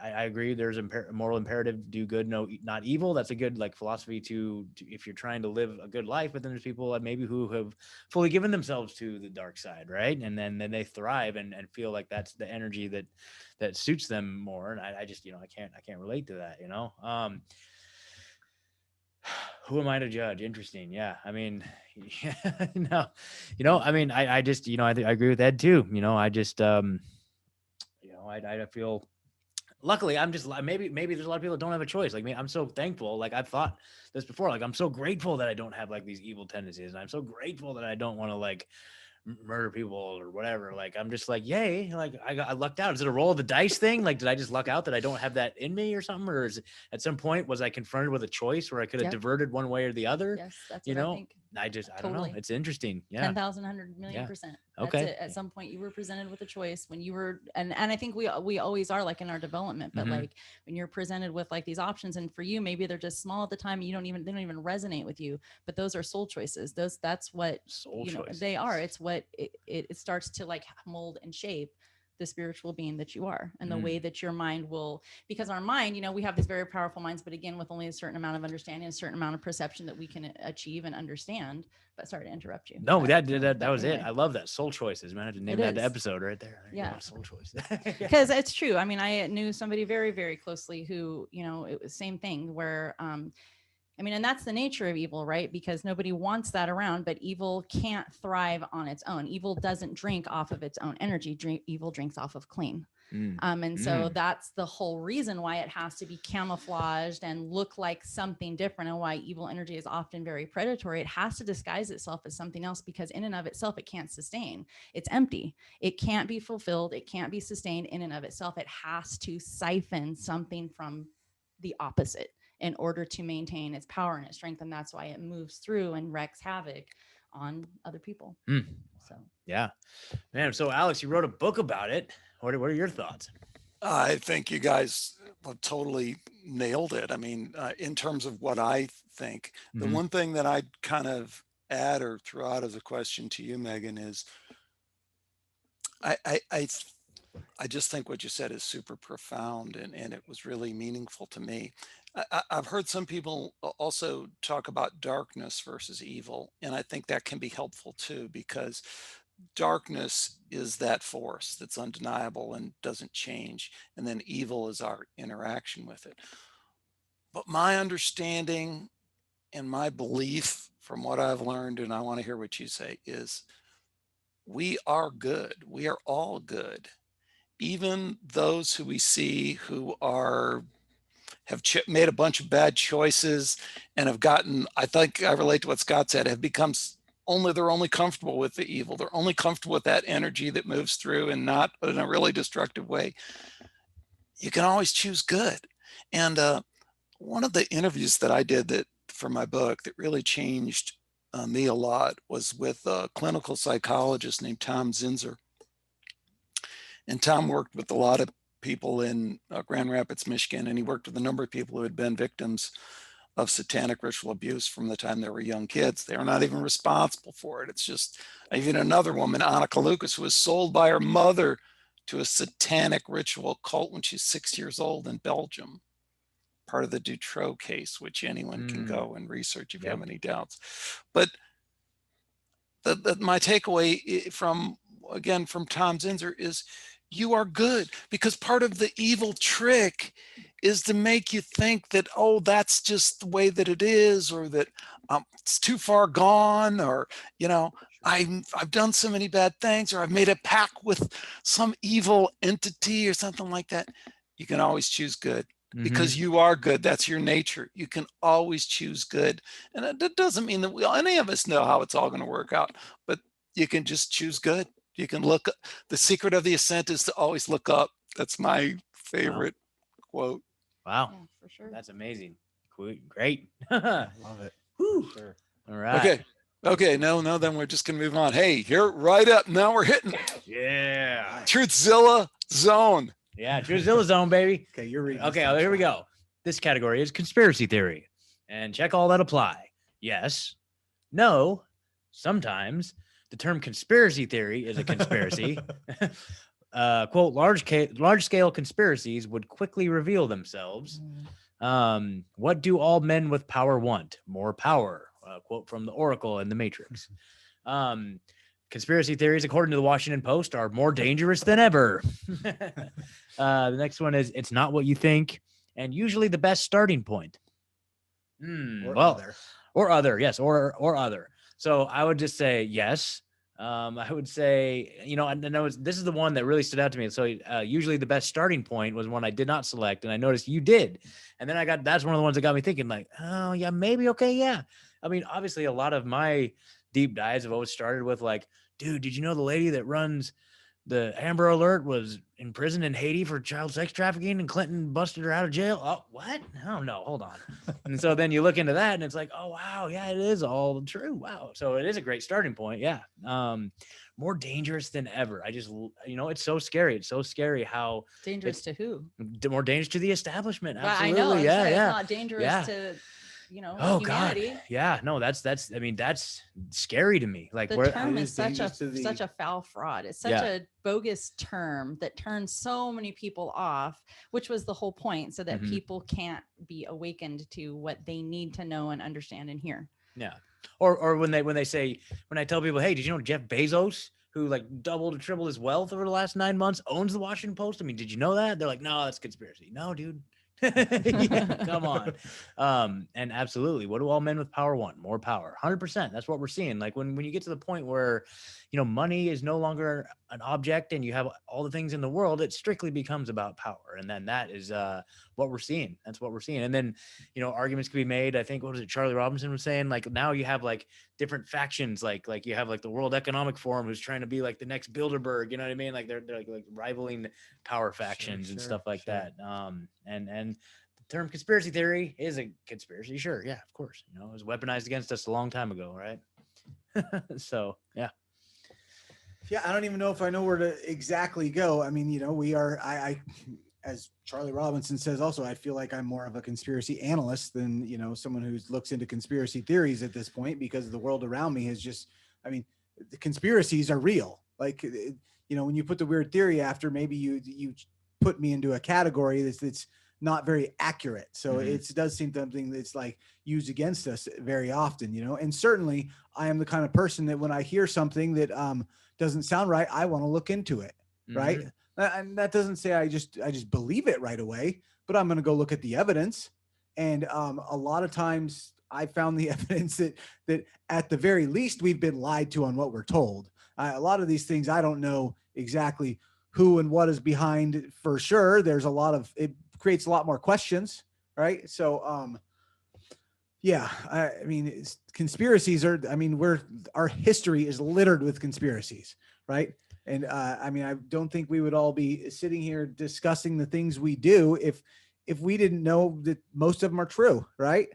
I agree. There's a moral imperative: do good, no, not evil. That's a good philosophy to if you're trying to live a good life. But then there's people maybe who have fully given themselves to the dark side, right? And then they thrive and feel like that's the energy that suits them more. And I just I can't relate to that. Who am I to judge? Interesting. Yeah. I mean, I agree with Ed too. I just I feel. Luckily, I'm just maybe there's a lot of people that don't have a choice. Like me, I'm so thankful. I've thought this before. I'm so grateful that I don't have these evil tendencies, and I'm so grateful that I don't want to murder people or whatever. I'm just yay. I lucked out. Is it a roll of the dice thing? Did I just luck out that I don't have that in me or something? Or is at some point was I confronted with a choice where I could have diverted one way or the other? Yes, that's what I think. I don't know. It's interesting. Yeah. 10,000, 100 million %. Okay. That's it. At some point you were presented with a choice when you were, and I think we always are in our development, but when you're presented with these options, and for you, maybe they're just small at the time. They don't even resonate with you, but those are soul choices. That's what soul choices. They are. It's what it starts to mold and shape the spiritual being that you are, and the way that your mind will, because our mind, we have these very powerful minds, but again, with only a certain amount of understanding, a certain amount of perception that we can achieve and understand. But sorry to interrupt you. No, that was it. I love that. Soul choices, man. I had to name that episode right there. Yeah. Soul choice. Because it's true. I mean, I knew somebody very, very closely who, it was same thing where, and that's the nature of evil, right? Because nobody wants that around, but evil can't thrive on its own. Evil doesn't drink off of its own energy. Evil drinks off of clean. So that's the whole reason why it has to be camouflaged and look like something different, and why evil energy is often very predatory. It has to disguise itself as something else, because in and of itself, it can't sustain. It's empty. It can't be fulfilled. It can't be sustained in and of itself. It has to siphon something from the opposite in order to maintain its power and its strength. And that's why it moves through and wreaks havoc on other people. So, yeah, man. So Alex, you wrote a book about it. What are your thoughts? I think you guys totally nailed it. I mean, in terms of what I think, the one thing that I'd kind of add or throw out as a question to you, Megan, is I just think what you said is super profound, and it was really meaningful to me. I've heard some people also talk about darkness versus evil, and I think that can be helpful too, because darkness is that force that's undeniable and doesn't change, and then evil is our interaction with it. But my understanding and my belief from what I've learned, and I want to hear what you say, is we are good. We are all good. Even those who we see who have made a bunch of bad choices and have gotten, I think I relate to what Scott said, have become they're only comfortable with the evil. They're only comfortable with that energy that moves through, and not in a really destructive way. You can always choose good. And one of the interviews that I did for my book that really changed me a lot was with a clinical psychologist named Tom Zinzer. And Tom worked with a lot of people in Grand Rapids, Michigan, and he worked with a number of people who had been victims of satanic ritual abuse from the time they were young kids. They were not even responsible for it. It's just even another woman, Annika Lucas, who was sold by her mother to a satanic ritual cult when she's 6 years old in Belgium. Part of the Dutroux case, which anyone can go and research if you have any doubts. But my takeaway from Tom Zinzer is you are good, because part of the evil trick is to make you think that, oh, that's just the way that it is, or that it's too far gone, or, you know, I've done so many bad things, or I've made a pact with some evil entity or something like that. You can always choose good. Because you are good. That's your nature. You can always choose good. And that doesn't mean that any of us know how it's all going to work out, but you can just choose good. You can look. The secret of the ascent is to always look up. That's my favorite quote. Wow. Yeah, for sure. That's amazing. Great. Love it. Whew. Sure. All right. Okay. No, then we're just going to move on. Hey, here, right up. Now we're hitting Yeah. Truthzilla zone. Yeah. Truthzilla zone, baby. Okay, you're reading. Okay, here we go. This category is conspiracy theory. And check all that apply. Yes. No. Sometimes the term conspiracy theory is a conspiracy. Quote, large scale conspiracies would quickly reveal themselves. What do all men with power want? More power. Quote from the Oracle and the Matrix. Conspiracy theories, according to the Washington Post, are more dangerous than ever. The next one is, it's not what you think, and usually the best starting point. Or other. So I would just say yes. I would say, you know, I know this is the one that really stood out to me. So usually the best starting point was one I did not select, and I noticed you did. And then that's one of the ones that got me thinking, like, oh yeah, maybe, okay, yeah. I mean, obviously a lot of my deep dives have always started with like, dude, did you know the lady that runs the Amber Alert was in prison in Haiti for child sex trafficking and Clinton busted her out of jail? Oh, what? Oh no, hold on. And so then you look into that and it's like, oh wow, yeah, it is all true. Wow. So it is a great starting point. Yeah. More dangerous than ever. I just, you know, it's so scary. It's so scary how Dangerous to who? more dangerous to the establishment. Absolutely. I know. Yeah. It's yeah. not dangerous to, you know, oh humanity. God. Yeah. No, that's, I mean, that's scary to me. Like The term is such dangerous a foul fraud. It's such a bogus term that turns so many people off, which was the whole point, so that people can't be awakened to what they need to know and understand and hear. Yeah. Or when I tell people, hey, did you know Jeff Bezos, who like doubled or tripled his wealth over the last 9 months, owns the Washington Post? I mean, did you know that? They're like, no, that's conspiracy. No, dude. Yeah, come on. And absolutely, what do all men with power want? More power. 100%. That's what we're seeing. Like when you get to the point where, you know, money is no longer an object and you have all the things in the world, it strictly becomes about power. And then that is what we're seeing. That's what we're seeing. And then, you know, arguments can be made. I think, what was it, Charlie Robinson was saying, like now you have like different factions, like you have like the World Economic Forum who's trying to be like the next Bilderberg, you know what I mean? Like they're like rivaling power factions and stuff like that. And the term conspiracy theory is a conspiracy. Sure. Yeah, of course. You know, it was weaponized against us a long time ago. Right. So, yeah. Yeah. I don't even know if I know where to exactly go. I mean, you know, I as Charlie Robinson says, also, I feel like I'm more of a conspiracy analyst than, you know, someone who looks into conspiracy theories at this point, because the world around me is just, I mean, the conspiracies are real. Like, you know, when you put the weird theory after, maybe you put me into a category that's not very accurate. So it does seem something that's like used against us very often, you know. And certainly I am the kind of person that when I hear something that doesn't sound right, I want to look into it. Right. And that doesn't say I just believe it right away, but I'm going to go look at the evidence. And a lot of times I found the evidence that at the very least we've been lied to on what we're told. A lot of these things, I don't know exactly who and what is behind for sure. It creates a lot more questions. Right. So, yeah, I mean, conspiracies are, I mean, our history is littered with conspiracies. Right. And I mean, I don't think we would all be sitting here discussing the things we do if if we didn't know that most of them are true, right?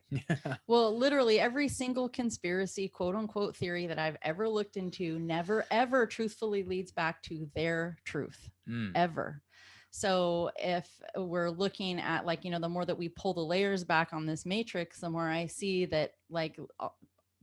Well, literally every single conspiracy, quote unquote, theory that I've ever looked into never, ever truthfully leads back to their truth, ever. So if we're looking at like, the more that we pull the layers back on this matrix, the more I see that like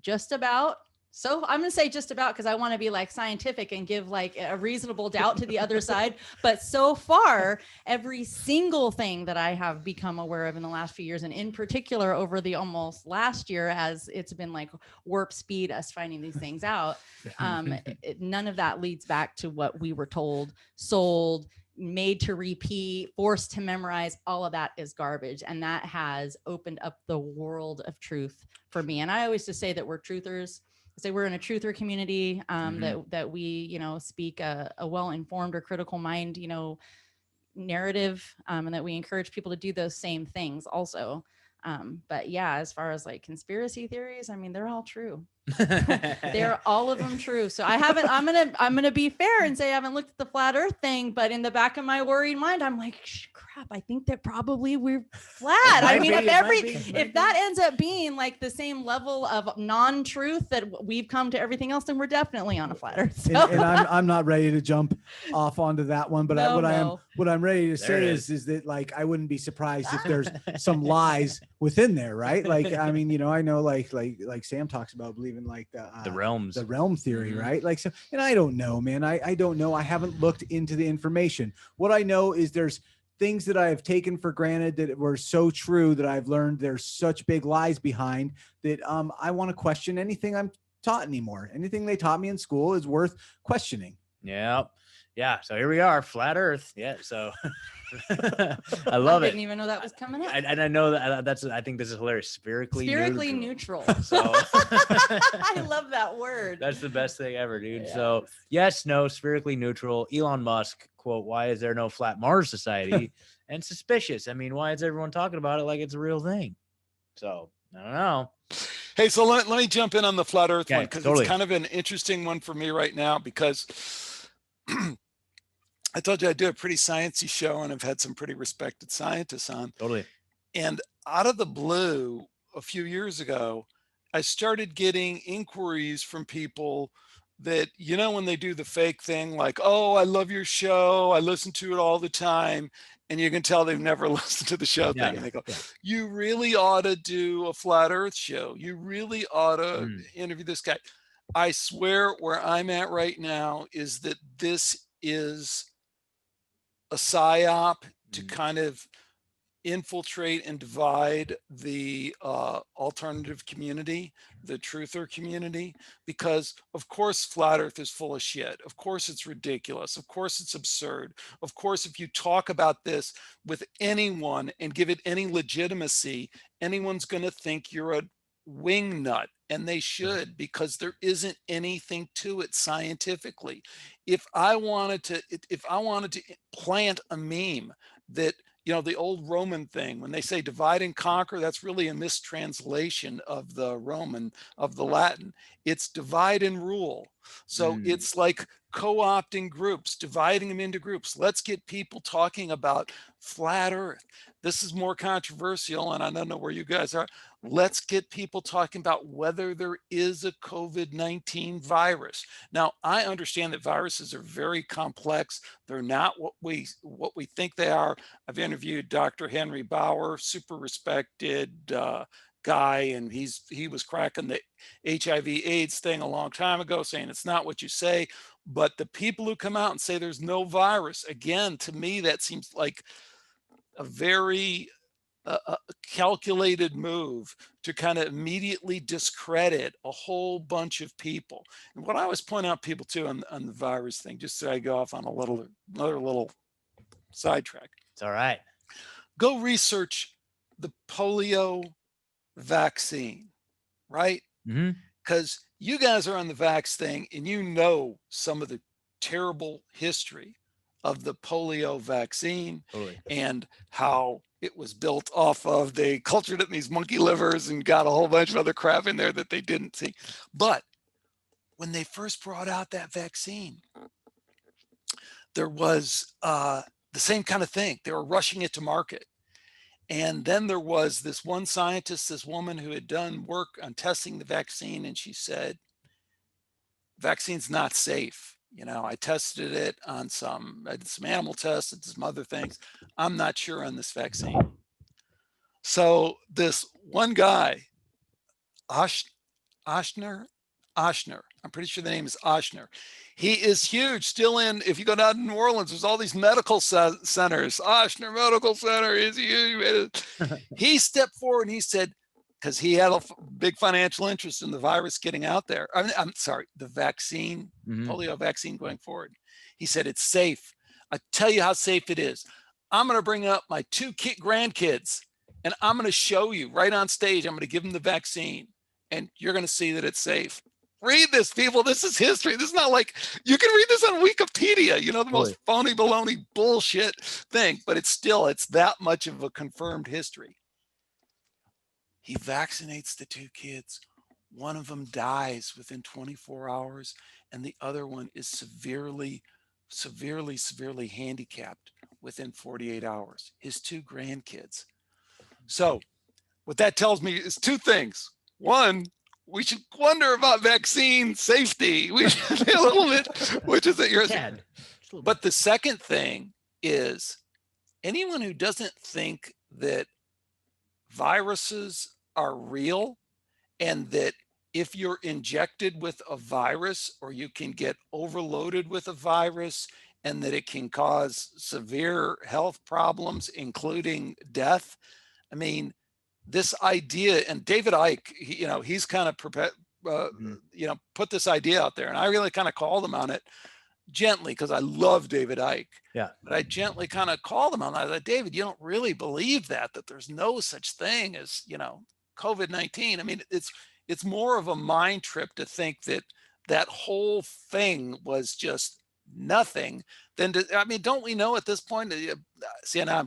just about, so I'm going to say just about, because I want to be like scientific and give like a reasonable doubt to the other side. But so far, every single thing that I have become aware of in the last few years, and in particular over the almost last year, as it's been like warp speed, us finding these things out, none of that leads back to what we were told, sold, made to repeat, forced to memorize. All of that is garbage. And that has opened up the world of truth for me. And I always just say that we're truthers. Say we're in a truther community, that we, speak a well-informed or critical mind, narrative, and that we encourage people to do those same things also. But yeah, as far as like conspiracy theories, I mean, they're all true. They're all of them true. So I'm going to be fair and say I haven't looked at the flat earth thing, but in the back of my worried mind, I'm like, crap, I think that probably we're flat. I mean, if that ends up being like the same level of non-truth that we've come to everything else, then we're definitely on a flat earth. So. And I'm not ready to jump off onto that one, but what I'm ready to say is that like, I wouldn't be surprised if there's some lies within there, right? Like, I mean, I know like Sam talks about believing like the realm theory, right? Like, so, and I don't know, man. I don't know. I haven't looked into the information. What I know is there's things that I have taken for granted that were so true that I've learned there's such big lies behind that I want to question anything I'm taught anymore. Anything they taught me in school is worth questioning. Yeah. So here we are, flat earth. Yeah. So I love it. I didn't even know that was coming up. And I know that I think this is hilarious. Spherically neutral. So I love that word. That's the best thing ever, dude. Yeah. So yes, no, spherically neutral. Elon Musk quote, "Why is there no flat Mars society?" And suspicious. I mean, why is everyone talking about it like it's a real thing? So I don't know. Hey, so let me jump in on the flat earth one, because totally. It's kind of an interesting one for me right now, because I told you I do a pretty sciencey show and I've had some pretty respected scientists on. Totally. And out of the blue, a few years ago, I started getting inquiries from people that, when they do the fake thing, like, oh, I love your show, I listen to it all the time. And you can tell they've never listened to the show thing. And they go, you really ought to do a flat earth show. You really ought to interview this guy. I swear where I'm at right now is that this is a psyop to kind of infiltrate and divide the alternative community, the truther community, because of course flat earth is full of shit. Of course it's ridiculous. Of course it's absurd. Of course, if you talk about this with anyone and give it any legitimacy, anyone's going to think you're a wing nut, and they should, because there isn't anything to it scientifically. If I wanted to plant a meme that, the old Roman thing, when they say divide and conquer, that's really a mistranslation of the Latin. It's divide and rule. So it's like co-opting groups, dividing them into groups. Let's get people talking about flat earth. This is more controversial, and I don't know where you guys are. Let's get people talking about whether there is a COVID-19 virus. Now, I understand that viruses are very complex. They're not what we think they are. I've interviewed Dr. Henry Bauer, super respected guy, and he was cracking the HIV/AIDS thing a long time ago, saying it's not what you say. But the people who come out and say there's no virus, again, to me, that seems like a very calculated move to kind of immediately discredit a whole bunch of people. And what I always point out people too on the virus thing, just so I go off on another little sidetrack. It's all right. Go research the polio vaccine, right? Because you guys are on the vax thing and some of the terrible history of the polio vaccine. Totally. And how it was built off of, they cultured it in these monkey livers and got a whole bunch of other crap in there that they didn't see. But when they first brought out that vaccine, there was the same kind of thing. They were rushing it to market. And then there was this one scientist, this woman who had done work on testing the vaccine, and she said, vaccine's not safe. You know, I tested it on I did some animal tests and some other things. I'm not sure on this vaccine. So this one guy, Oshner, I'm pretty sure the name is Oshner. He is huge, still in, if you go down to New Orleans, there's all these medical centers. Oshner Medical Center is huge. He stepped forward and he said, because he had a big financial interest in the virus getting out there. I'm sorry, the vaccine, polio vaccine going forward. He said, it's safe. I tell you how safe it is. I'm going to bring up my 2 grandkids and I'm going to show you right on stage. I'm going to give them the vaccine and you're going to see that it's safe. Read this, people. This is history. This is not like, you can read this on Wikipedia, you know, the most phony baloney bullshit thing, but it's that much of a confirmed history. He vaccinates the 2 kids. One of them dies within 24 hours, and the other one is severely handicapped within 48 hours. His 2 grandkids. So what that tells me is 2 things. One, we should wonder about vaccine safety. We should be a little bit, which is that you're. But the second thing is anyone who doesn't think that viruses are real and that if you're injected with a virus or you can get overloaded with a virus and that it can cause severe health problems, including death. I mean, this idea, and David Icke, he's kind of, put this idea out there, and I really kind of called him on it gently because I love David Icke. Yeah. But I gently kind of called him on that. I said, David, you don't really believe that there's no such thing as, COVID-19. I mean, it's more of a mind trip to think that whole thing was just nothing than don't we know at this point? See, now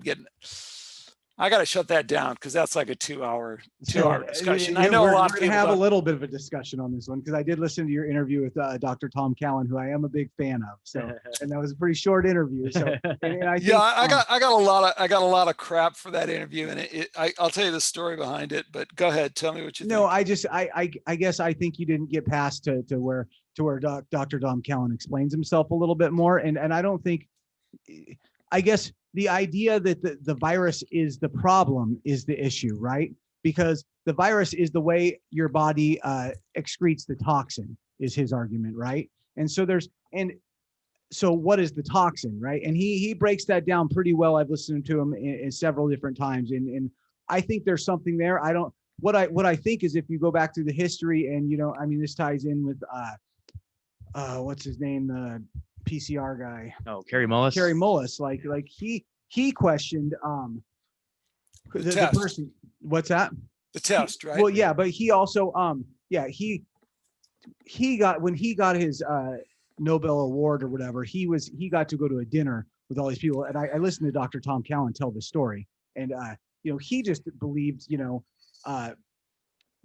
I got to shut that down because that's like a 2-hour discussion. I know we're a lot of gonna people have a little bit of a discussion on this one because I did listen to your interview with Dr. Tom Cowan, who I am a big fan of. So, and that was a pretty short interview. So, and I think, I got a lot of crap for that interview, and I'll tell you the story behind it. But go ahead, tell me what you think. No, I guess I think you didn't get past to where Dr. Tom Cowan explains himself a little bit more, and I don't think. I guess the idea that the virus is the problem is the issue, right? Because the virus is the way your body excretes the toxin, is his argument, right? And so so what is the toxin, right? And he breaks that down pretty well. I've listened to him in several different times, and I think there's something there. What I think is if you go back through the history, and this ties in with what's his name, the PCR guy. Oh, Kerry Mullis. Like he questioned the person. What's that? The test, right? Well, yeah, but he also he got, when he got his Nobel Award or whatever, he got to go to a dinner with all these people, and I listened to Dr. Tom Cowan tell the story, and he just believed that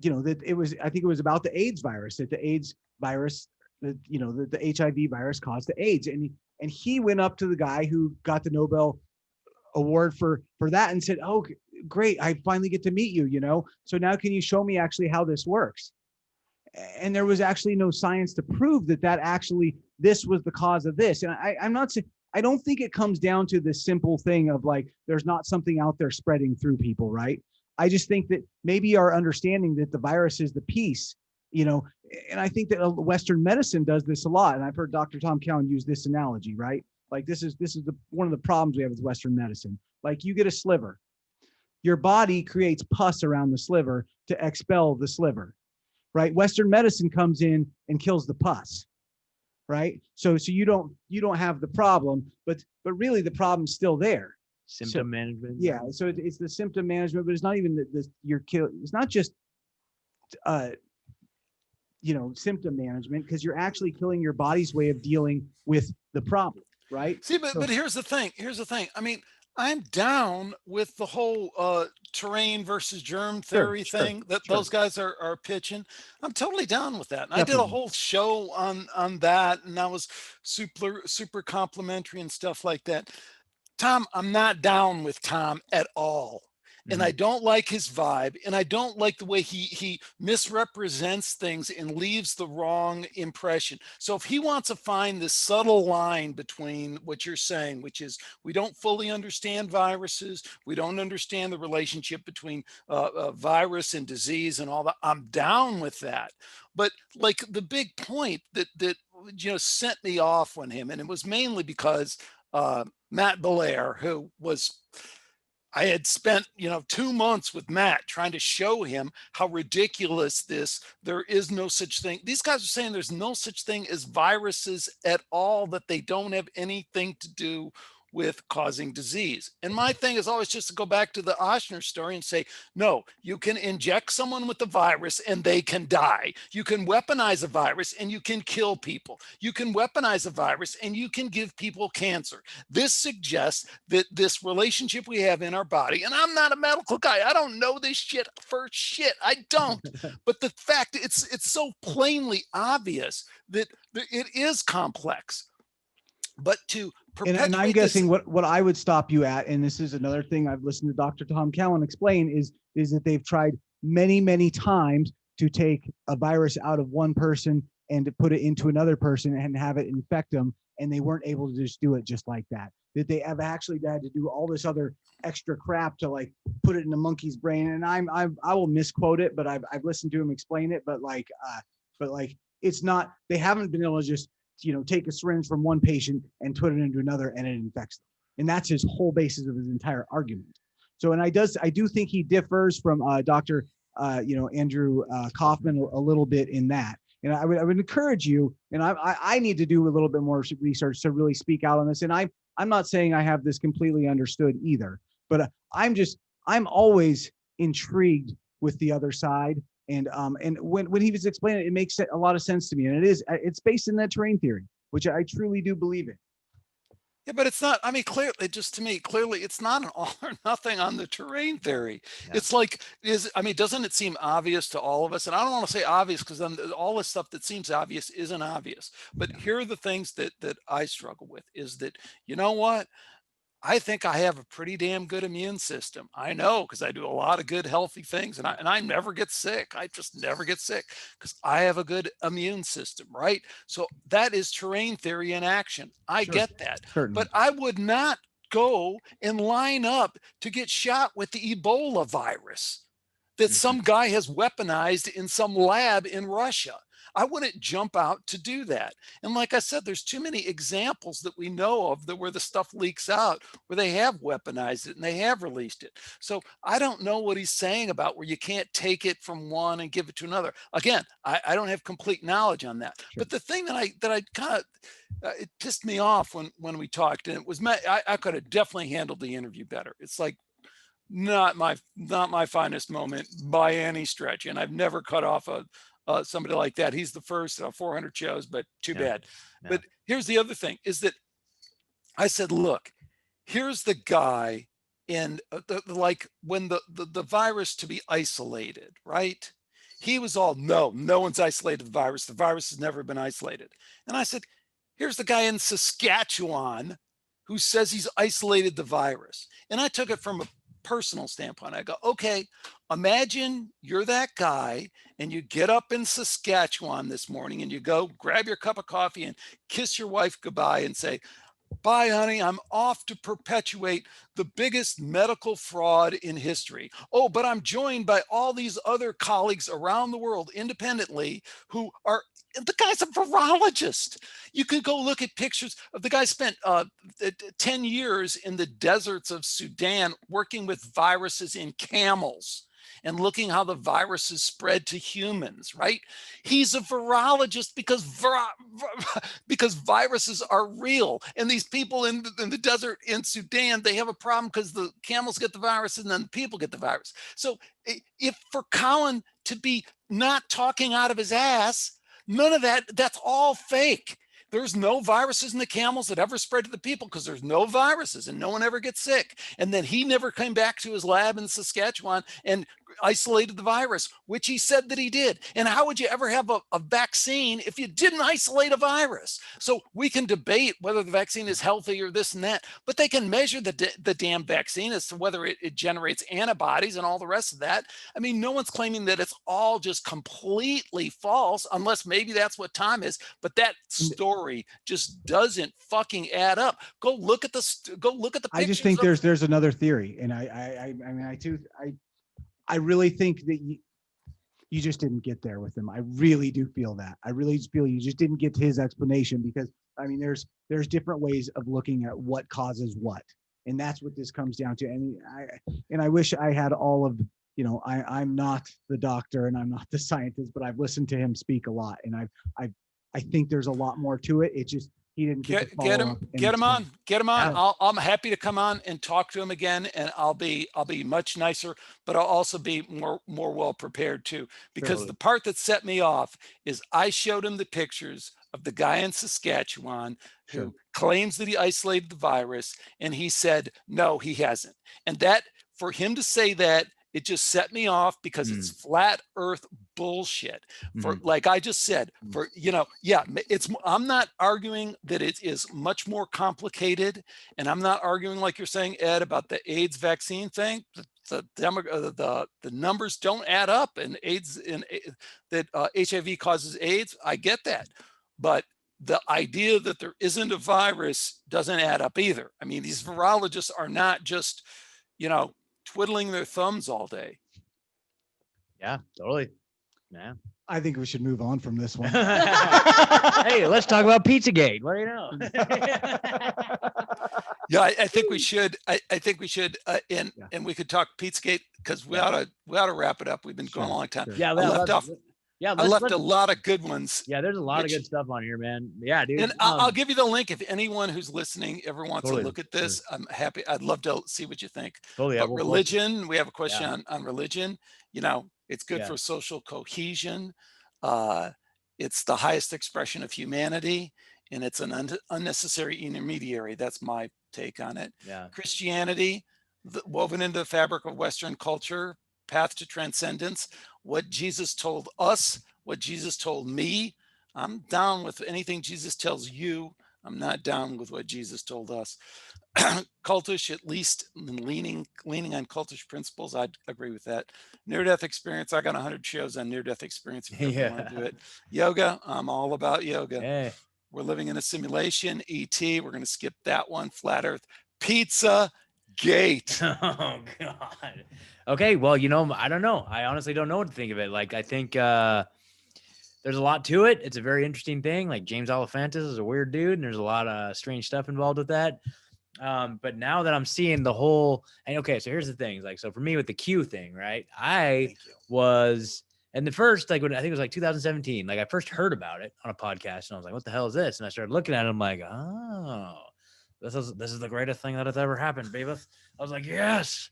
it was, I think it was about the AIDS virus, that the AIDS virus, the HIV virus caused the AIDS. And he went up to the guy who got the Nobel Award for that and said, oh, great, I finally get to meet you, so now can you show me actually how this works? And there was actually no science to prove that actually, this was the cause of this. And I'm not saying, I don't think it comes down to the simple thing of like, there's not something out there spreading through people, right? I just think that maybe our understanding that the virus is the piece, and I think that Western medicine does this a lot. And I've heard Dr. Tom Cowan use this analogy, right? Like this is one of the problems we have with Western medicine. Like you get a sliver, your body creates pus around the sliver to expel the sliver, right? Western medicine comes in and kills the pus, right? So you don't have the problem, but really the problem's still there. Symptom management. Yeah. So it's the symptom management, but it's not even it's not just, symptom management, because you're actually killing your body's way of dealing with the problem, right? See, but here's the thing. I mean, I'm down with the whole terrain versus germ theory thing that those guys are pitching. I'm totally down with that. And I did a whole show on that, and that was super complimentary and stuff like that. Tom, I'm not down with Tom at all. and I don't like his vibe, and I don't like the way he misrepresents things and leaves the wrong impression. So if he wants to find this subtle line between what you're saying, which is we don't fully understand viruses, we don't understand the relationship between virus and disease and all that, I'm down with that. But like the big point that sent me off on him, and it was mainly because Matt Belair, who was, I had spent 2 months with Matt trying to show him how ridiculous there is no such thing. These guys are saying there's no such thing as viruses at all, that they don't have anything to do with causing disease. And my thing is always just to go back to the Ochsner story and say, no, you can inject someone with the virus and they can die. You can weaponize a virus and you can kill people. You can weaponize a virus and you can give people cancer. This suggests that this relationship we have in our body, and I'm not a medical guy, I don't know this shit for shit, I don't. But the fact it's so plainly obvious that it is complex. But to perpetuate and I'm guessing what I would stop you at, and this is another thing I've listened to Dr. Tom Cowan explain, is that they've tried many times to take a virus out of one person and to put it into another person and have it infect them, and they weren't able to just do it just like that. That they have actually had to do all this other extra crap to like put it in a monkey's brain. And I will misquote it, but I've listened to him explain it. But like it's not, they haven't been able to just take a syringe from one patient and put it into another and it infects them. And that's his whole basis of his entire argument. So, and I do think he differs from Dr. Andrew Kaufman a little bit in that. And I would encourage you, and I need to do a little bit more research to really speak out on this. And I'm not saying I have this completely understood either, but I'm always intrigued with the other side. And when he was explaining it, it makes a lot of sense to me. And it's based in that terrain theory, which I truly do believe in. Yeah, but it's not, I mean, clearly, it's not an all or nothing on the terrain theory. Yeah. It's like, doesn't it seem obvious to all of us? And I don't want to say obvious because then all this stuff that seems obvious isn't obvious. But here are the things that I struggle with is that, you know what? I think I have a pretty damn good immune system. I know because I do a lot of good, healthy things, and I never get sick. I just never get sick because I have a good immune system, right? So that is terrain theory in action. I get that. Certainly. But I would not go and line up to get shot with the Ebola virus that some guy has weaponized in some lab in Russia. I wouldn't jump out to do that. And like I said, there's too many examples that we know of where the stuff leaks out, where they have weaponized it and they have released it. So I don't know what he's saying about where you can't take it from one and give it to another. Again, I don't have complete knowledge on that. Sure. But the thing that I kind of, it pissed me off when we talked, and it was, I could have definitely handled the interview better. It's like, not my finest moment by any stretch. And I've never cut off somebody like that. He's the first 400 shows, but too bad. Yeah. But here's the other thing is that I said, look, here's the guy in like when the virus to be isolated, right? He was all, no one's isolated the virus. The virus has never been isolated. And I said, here's the guy in Saskatchewan who says he's isolated the virus. And I took it from a personal standpoint. I go, okay, imagine you're that guy and you get up in Saskatchewan this morning and you go grab your cup of coffee and kiss your wife goodbye and say, bye, honey, I'm off to perpetuate the biggest medical fraud in history. Oh, but I'm joined by all these other colleagues around the world independently who are, the guy's a virologist. You could go look at pictures of the guy spent 10 years in the deserts of Sudan working with viruses in camels and looking how the viruses spread to humans, right? He's a virologist because viruses are real. And these people in the desert in Sudan, they have a problem because the camels get the virus and then the people get the virus. So if for Colin to be not talking out of his ass, none of that's all fake. There's no viruses in the camels that ever spread to the people because there's no viruses and no one ever gets sick. And then he never came back to his lab in Saskatchewan and isolated the virus, which he said that he did. And how would you ever have a vaccine if you didn't isolate a virus? So we can debate whether the vaccine is healthy or this and that, but they can measure the damn vaccine as to whether it generates antibodies and all the rest of that. I mean, no one's claiming that it's all just completely false, unless maybe that's what time is. But that story just doesn't fucking add up. Go look at the pictures. I just think there's another theory, and I really think that you just didn't get there with him. I really do feel that. I really feel you just didn't get to his explanation, because I mean, there's different ways of looking at what causes what, and that's what this comes down to. And I wish I had all of, you know, I'm not the doctor and I'm not the scientist, but I've listened to him speak a lot, and I think there's a lot more to it. It just, he didn't get him on. Yeah. I'm happy to come on and talk to him again, and I'll be much nicer, but I'll also be more well prepared too, because the part that set me off is I showed him the pictures of the guy in Saskatchewan who claims that he isolated the virus, and he said no, he hasn't. And that, for him to say that, it just set me off, because it's flat earth bullshit. For like I just said, for, you know, yeah, I'm not arguing that it is much more complicated, and I'm not arguing, like you're saying, Ed, about the AIDS vaccine thing. The numbers don't add up, and that HIV causes AIDS. I get that, but the idea that there isn't a virus doesn't add up either. I mean, these virologists are not just, you know, twiddling their thumbs all day. Yeah, totally. Yeah. I think we should move on from this one. Hey, let's talk about Pizzagate. What do you know? Yeah, I think we should. I think we should. And we could talk Pizzagate, because we ought to wrap it up. We've been going a long time. Yeah, I left a lot of good ones. Yeah, there's a lot of good stuff on here, man. Yeah, dude. And I'll give you the link if anyone who's listening ever wants to look at this. I'm happy. I'd love to see what you think. Totally. But religion, we have a question on religion. You know, it's good for social cohesion. It's the highest expression of humanity, and it's an unnecessary intermediary. That's my take on it. Yeah. Christianity, woven into the fabric of Western culture, path to transcendence. What Jesus told us, what Jesus told me. I'm down with anything Jesus tells you. I'm not down with what Jesus told us. Cultish, at least leaning on cultish principles. I'd agree with that. Near-death experience. I got 100 shows on near-death experience. If you want to do it. Yoga. I'm all about yoga. Hey. We're living in a simulation. ET. We're going to skip that one. Flat Earth. Pizza Gate. Oh God. Okay. Well, you know, I don't know. I honestly don't know what to think of it. Like, I think there's a lot to it. It's a very interesting thing. Like, James Alefantis is a weird dude, and there's a lot of strange stuff involved with that. But now that I'm seeing the whole, and okay, so here's the thing. Like, so for me with the Q thing, right? I was, and the first, like, when I think it was like 2017, like I first heard about it on a podcast, and I was like, what the hell is this? And I started looking at it. I'm like, oh, this is the greatest thing that has ever happened, Beavis. I was like, yes,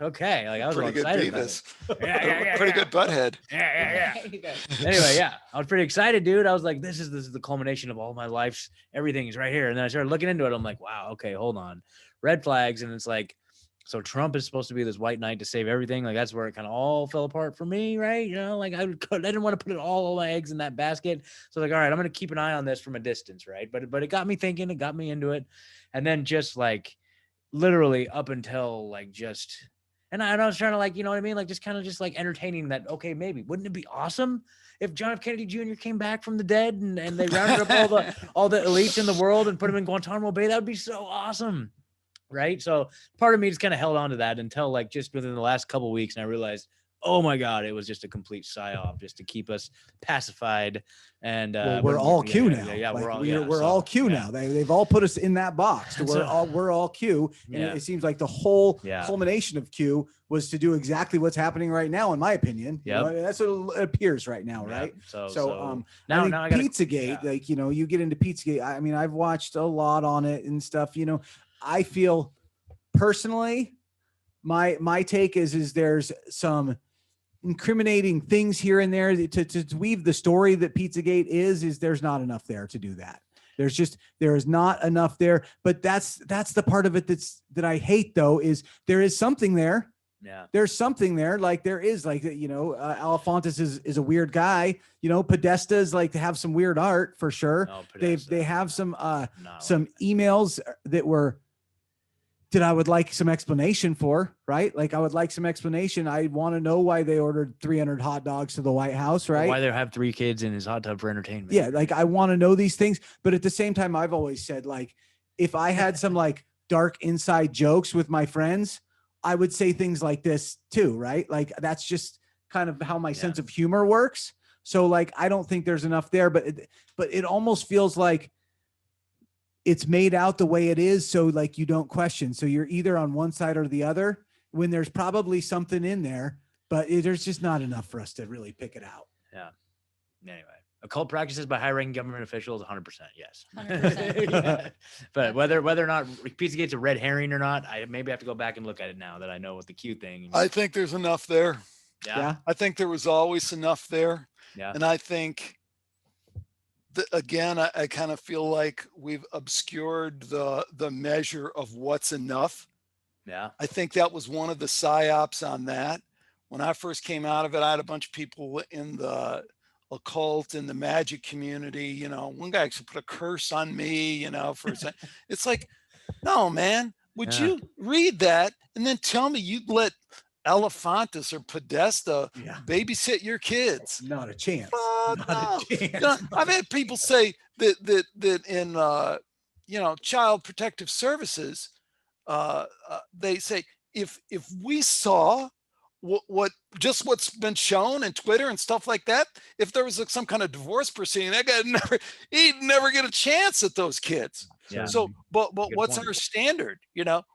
okay. Like, I was pretty excited good, Beavis. Yeah. Pretty good butthead. Yeah. Anyway, yeah, I was pretty excited, dude. I was like, this is the culmination of all my life's, everything is right here. And then I started looking into it. I'm like, wow, okay, hold on, red flags. And it's like, so Trump is supposed to be this white knight to save everything. Like, that's where it kind of all fell apart for me, right? You know, like I didn't want to put all my eggs in that basket. So like, all right, I'm going to keep an eye on this from a distance, right? But it got me thinking, it got me into it. And then just like literally up until like just, and I was trying to, like, you know what I mean? Like, just kind of just like entertaining that, okay, maybe, wouldn't it be awesome if John F. Kennedy Jr. came back from the dead and they rounded up all the elites in the world and put them in Guantanamo Bay? That would be so awesome. Right. So part of me just kind of held on to that until like just within the last couple of weeks. And I realized, oh my God, it was just a complete psyop just to keep us pacified. And we're all Q now. Yeah, like, we're all Q now. They've all put us in that box. We're all Q. And it seems like the whole culmination of Q was to do exactly what's happening right now, in my opinion. Yeah, you know, that's what it appears right now, right? So now Pizzagate, like, you know, you get into Pizzagate. I mean, I've watched a lot on it and stuff. You know, I feel personally, my take is there's some incriminating things here and there to weave the story that Pizzagate is there's not enough there to do that. There is not enough there, but that's the part of it that I hate, though, is there is something there. Yeah. There's something there. Like there is like, Alefantis is a weird guy, Podesta is like to have some weird art for sure. No, They Podesta, have some like emails that I would like some explanation for, right? Like I would like some explanation. I want to know why they ordered 300 hot dogs to the White House, right? Why they have 3 kids in his hot tub for entertainment. Yeah. Like I want to know these things, but at the same time, I've always said like, if I had some like dark inside jokes with my friends, I would say things like this too, right? Like that's just kind of how my sense of humor works. So like, I don't think there's enough there, but it almost feels like it's made out the way it is. So like you don't question. So you're either on one side or the other when there's probably something in there, but there's just not enough for us to really pick it out. Yeah. Anyway, occult practices by high-ranking government officials, 100% yes. 100%. Yeah. But whether or not Pizzagate's a red herring or not, I maybe have to go back and look at it now that I know what the Q thing. I think there's enough there. Yeah. I think there was always enough there. Yeah. And I think that, again, I kind of feel like we've obscured the measure of what's enough. Yeah. I think that was one of the psyops on that. When I first came out of it, I had a bunch of people in the occult and the magic community. One guy actually put a curse on me, for a second. It's like, no, man, would you read that and then tell me you'd let Alefantis or Podesta babysit your kids? Not a chance. Not no. a chance. I've had people say that in child protective services, they say if we saw what's been shown in Twitter and stuff like that, if there was some kind of divorce proceeding, that guy he'd never get a chance at those kids. Yeah. So, but what's point. our standard?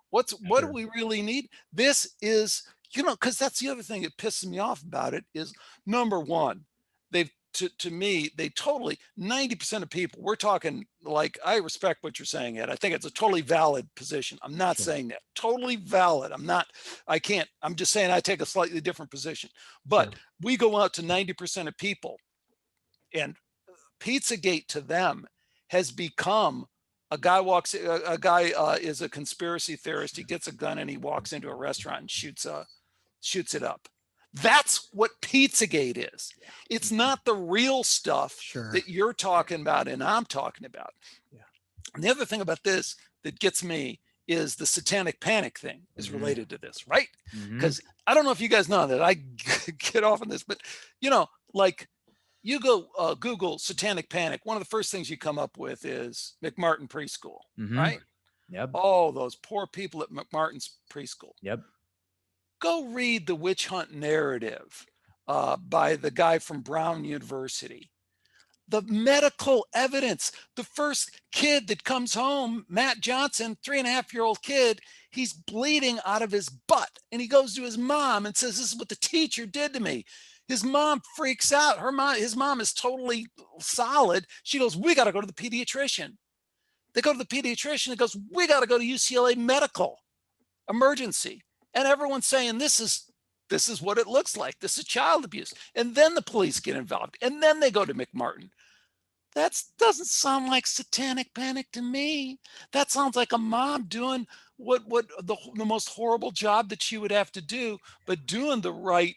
What do we really need? This is, because that's the other thing that pisses me off about it is, number one, they've to me, they totally 90% of people, we're talking like, I respect what you're saying, Ed. I think it's a totally valid position. I'm not saying that. Totally valid. I'm just saying I take a slightly different position. But we go out to 90% of people, and Pizzagate to them has become a guy is a conspiracy theorist. He gets a gun and he walks into a restaurant and shoots it up. That's what Pizzagate is. It's not the real stuff that you're talking about and I'm talking about. Yeah. And the other thing about this that gets me is the satanic panic thing is related to this, right? Because I don't know if you guys know that I get off on this, but like you go Google satanic panic. One of the first things you come up with is McMartin Preschool, right? Yep. Oh, those poor people at McMartin's Preschool. Yep. Go read the witch hunt narrative by the guy from Brown University. The medical evidence, the first kid that comes home, Matt Johnson, 3.5-year-old kid, he's bleeding out of his butt. And he goes to his mom and says, this is what the teacher did to me. His mom freaks out. His mom is totally solid. She goes, we got to go to the pediatrician. They go to the pediatrician and goes, we got to go to UCLA medical emergency. And everyone's saying, this is what it looks like. This is child abuse. And then the police get involved. And then they go to McMartin. That doesn't sound like satanic panic to me. That sounds like a mom doing what the most horrible job that she would have to do, but doing the right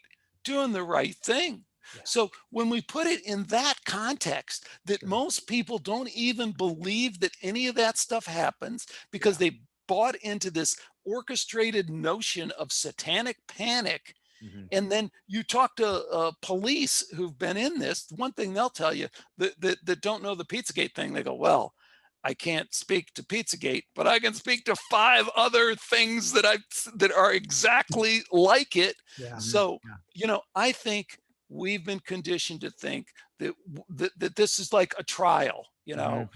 thing. Yeah. So when we put it in that context, that most people don't even believe that any of that stuff happens because they bought into this orchestrated notion of satanic panic. And then you talk to police who've been in this, one thing they'll tell you that don't know the Pizzagate thing, they go, well, I can't speak to Pizzagate, but I can speak to 5 other things that are exactly like it. Yeah. So, I think we've been conditioned to think that this is like a trial, and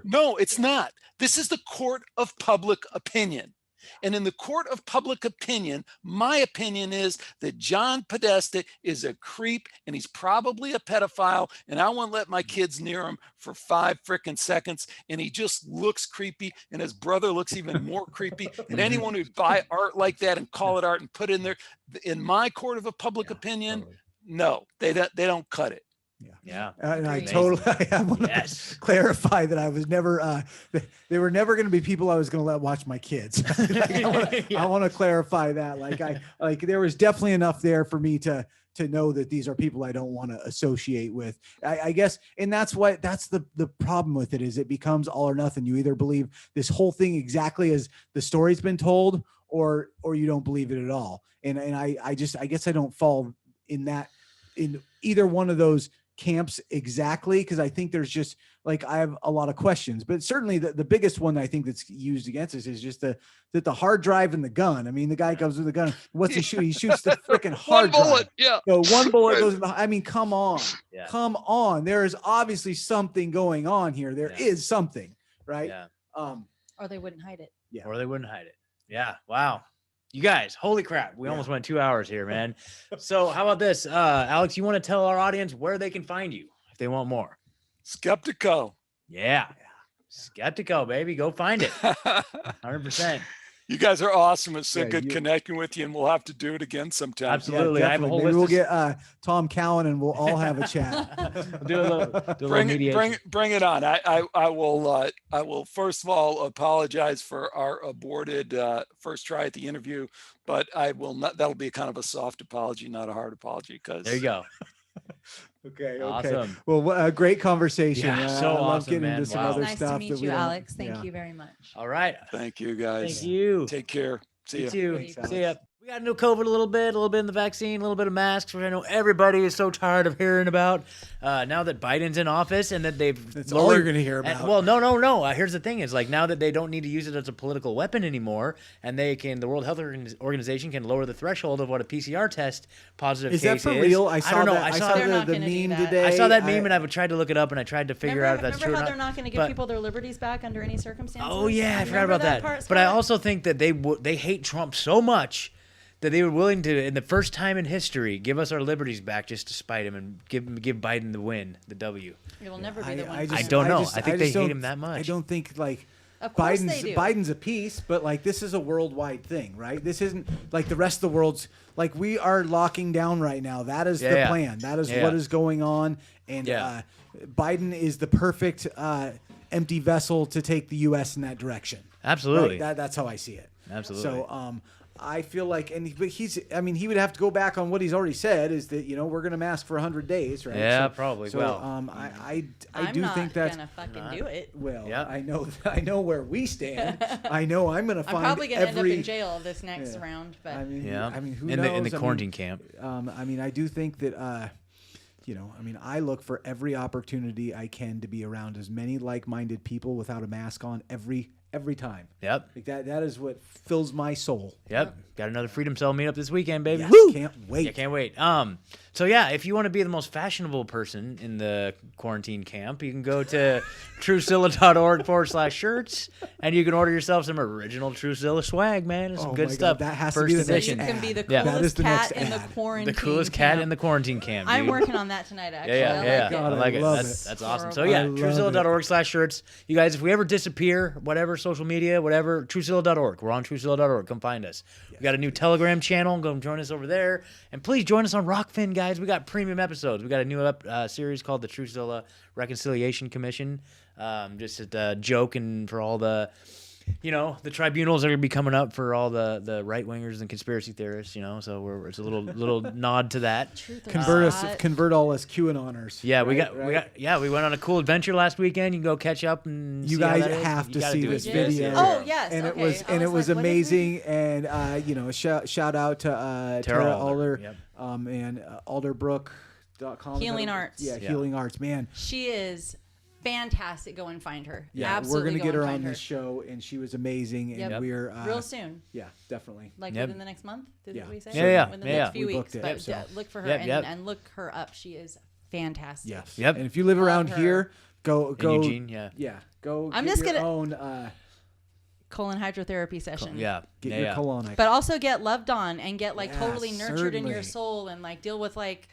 no, it's not. This is the court of public opinion. And in the court of public opinion, my opinion is that John Podesta is a creep and he's probably a pedophile. And I won't let my kids near him for 5 freaking seconds. And he just looks creepy. And his brother looks even more creepy. And anyone who'd buy art like that and call it art and put it in there, in my court of a public opinion, no, they don't cut it. Yeah. And I Agreed. totally, I want to Yes. clarify that I was never, they were never going to be people I was going to let watch my kids. I want to clarify that. Like there was definitely enough there for me to know that these are people I don't want to associate with. I guess, and that's the problem with it is it becomes all or nothing. You either believe this whole thing exactly as the story's been told, or you don't believe it at all. And I guess I don't fall in either one of those camps exactly, because I think there's just like I have a lot of questions, but certainly the biggest one I think that's used against us is just that the hard drive and the gun. I mean, the guy comes with a gun. What's he shoot? He shoots the freaking hard One bullet. drive. Yeah. So one bullet goes in the. I mean, come on, Yeah. come on. There is obviously something going on here. There Yeah. is something, right? Yeah. Or they wouldn't hide it. Yeah. Or they wouldn't hide it. Yeah. Wow. You guys, holy crap. We Yeah. almost went 2 hours here, man. So how about this? Alex, you want to tell our audience where they can find you if they want more? Skeptiko. Yeah. Skeptiko, baby. Go find it. 100%. You guys are awesome. It's so Yeah, good connecting with you, and we'll have to do it again sometime. Absolutely. I have a whole Maybe list we'll of- get Tom Cowan and we'll all have a chat. do a little mediation. Bring it on. I will first of all apologize for our aborted first try at the interview, but I will not. That'll be kind of a soft apology, not a hard apology. Because There you go. Okay. Awesome. Well, great conversation. Yeah, so I love awesome, getting man. into some Wow. other Nice stuff. to meet that we you, don't- Alex. Thank yeah. you very much. All right. Thank you guys. Thank you. Take care. See You ya. too. Thanks, See ya. Alex. We got into COVID a little bit in the vaccine, a little bit of masks, which I know everybody is so tired of hearing about. Now that Biden's in office and that they've That's all you're going to hear and- about. well, no. Here's the thing: is like now that they don't need to use it as a political weapon anymore, and the World Health Organization can lower the threshold of what a PCR test positive is case that for is. real? I don't know. I saw They're not the gonna do meme that. today. I saw that meme and I tried to look it up and I tried to figure out if that's true Remember or how not. they're not going to give But- people their liberties back under any circumstances? Oh yeah, I forgot Remember about that. part, But I Scott? also think that they hate Trump so much that they were willing to, in the first time in history, give us our liberties back just to spite him and give Biden the win, the W. It will never be the one. I don't know. I think they just hate don't- him that much. I don't think like Of course they do. Biden's a piece, but like this is a worldwide thing, right? This isn't like the rest of the world's like we are locking down right now. That is the Yeah. plan. That is Yeah. what is going on. And Yeah. Biden is the perfect empty vessel to take the U.S. in that direction. Absolutely. Right? That's how I see it. Absolutely. So I feel like, but he would have to go back on what he's already said is that, we're going to mask for 100 days, right? Yeah, So- probably. So, Well, I I'm do not think that's, gonna fucking do it. well, Yeah. I know where we stand. I know I'm going to I'm find probably gonna end up every, in jail this next Yeah. round, but I mean, yeah. who in knows? the quarantine camp. I do think that, I look for every opportunity I can to be around as many like-minded people without a mask on every time. Yep. Like that is what fills my soul. Yep. Got another Freedom Cell meetup this weekend, baby. Yes, Woo! can't wait. Yeah, can't wait. So yeah, if you want to be the most fashionable person in the quarantine camp, you can go to truthzilla.org/shirts and you can order yourself some original Truthzilla swag, man. There's some Oh good my God, stuff. that has to First be the so next you edition. can be the Yeah. That is coolest the next cat in the ad. quarantine. The coolest cat camp. in the quarantine camp. I'm dude. working on that tonight, actually. Yeah. I God, like I it. love That's it. awesome. So Horrible. yeah, I love truthzilla.org/shirts. You guys, if we ever disappear, whatever, social media, whatever, truthzilla.org. We're on truthzilla.org. Come find us. We got a new Telegram channel. Go join us over there. And please join us on Rockfin, guys. We got premium episodes. We got a new series called the Truthzilla Reconciliation Commission. Just a joke and for all the... the tribunals are going to be coming up for all the right-wingers and conspiracy theorists, so it's a little nod to that. Truth or not. Convert all us QAnoners. Yeah, we right? went on a cool adventure last weekend. You can go catch up and You see how guys that is. have You to gotta see do it. this did? video. Oh, yes. And okay. it was I and it was like, what is it? amazing. And shout out to Tara Alder, Yep. and alderbrook.com. Healing Arts. Yeah, Yeah. Healing Arts, man. She is fantastic. Go and find her. Yeah, Absolutely. we're gonna get go her and on find this show, and she was amazing. And Yep. we're real soon. yeah, definitely. Like Yep. within the next month, did Yeah. we say? Yeah. Within the Yeah. next few We weeks. booked it, But so. look for her Yep. and look her up. She is fantastic. Yes. Yep. And if you live around her. here, go In Eugene, yeah. Go. I'm get just your gonna- own Colon hydrotherapy session. Yeah. get yeah, your yeah. colonic. But also get loved on and get like Yeah, totally nurtured in your certainly. soul and like deal with like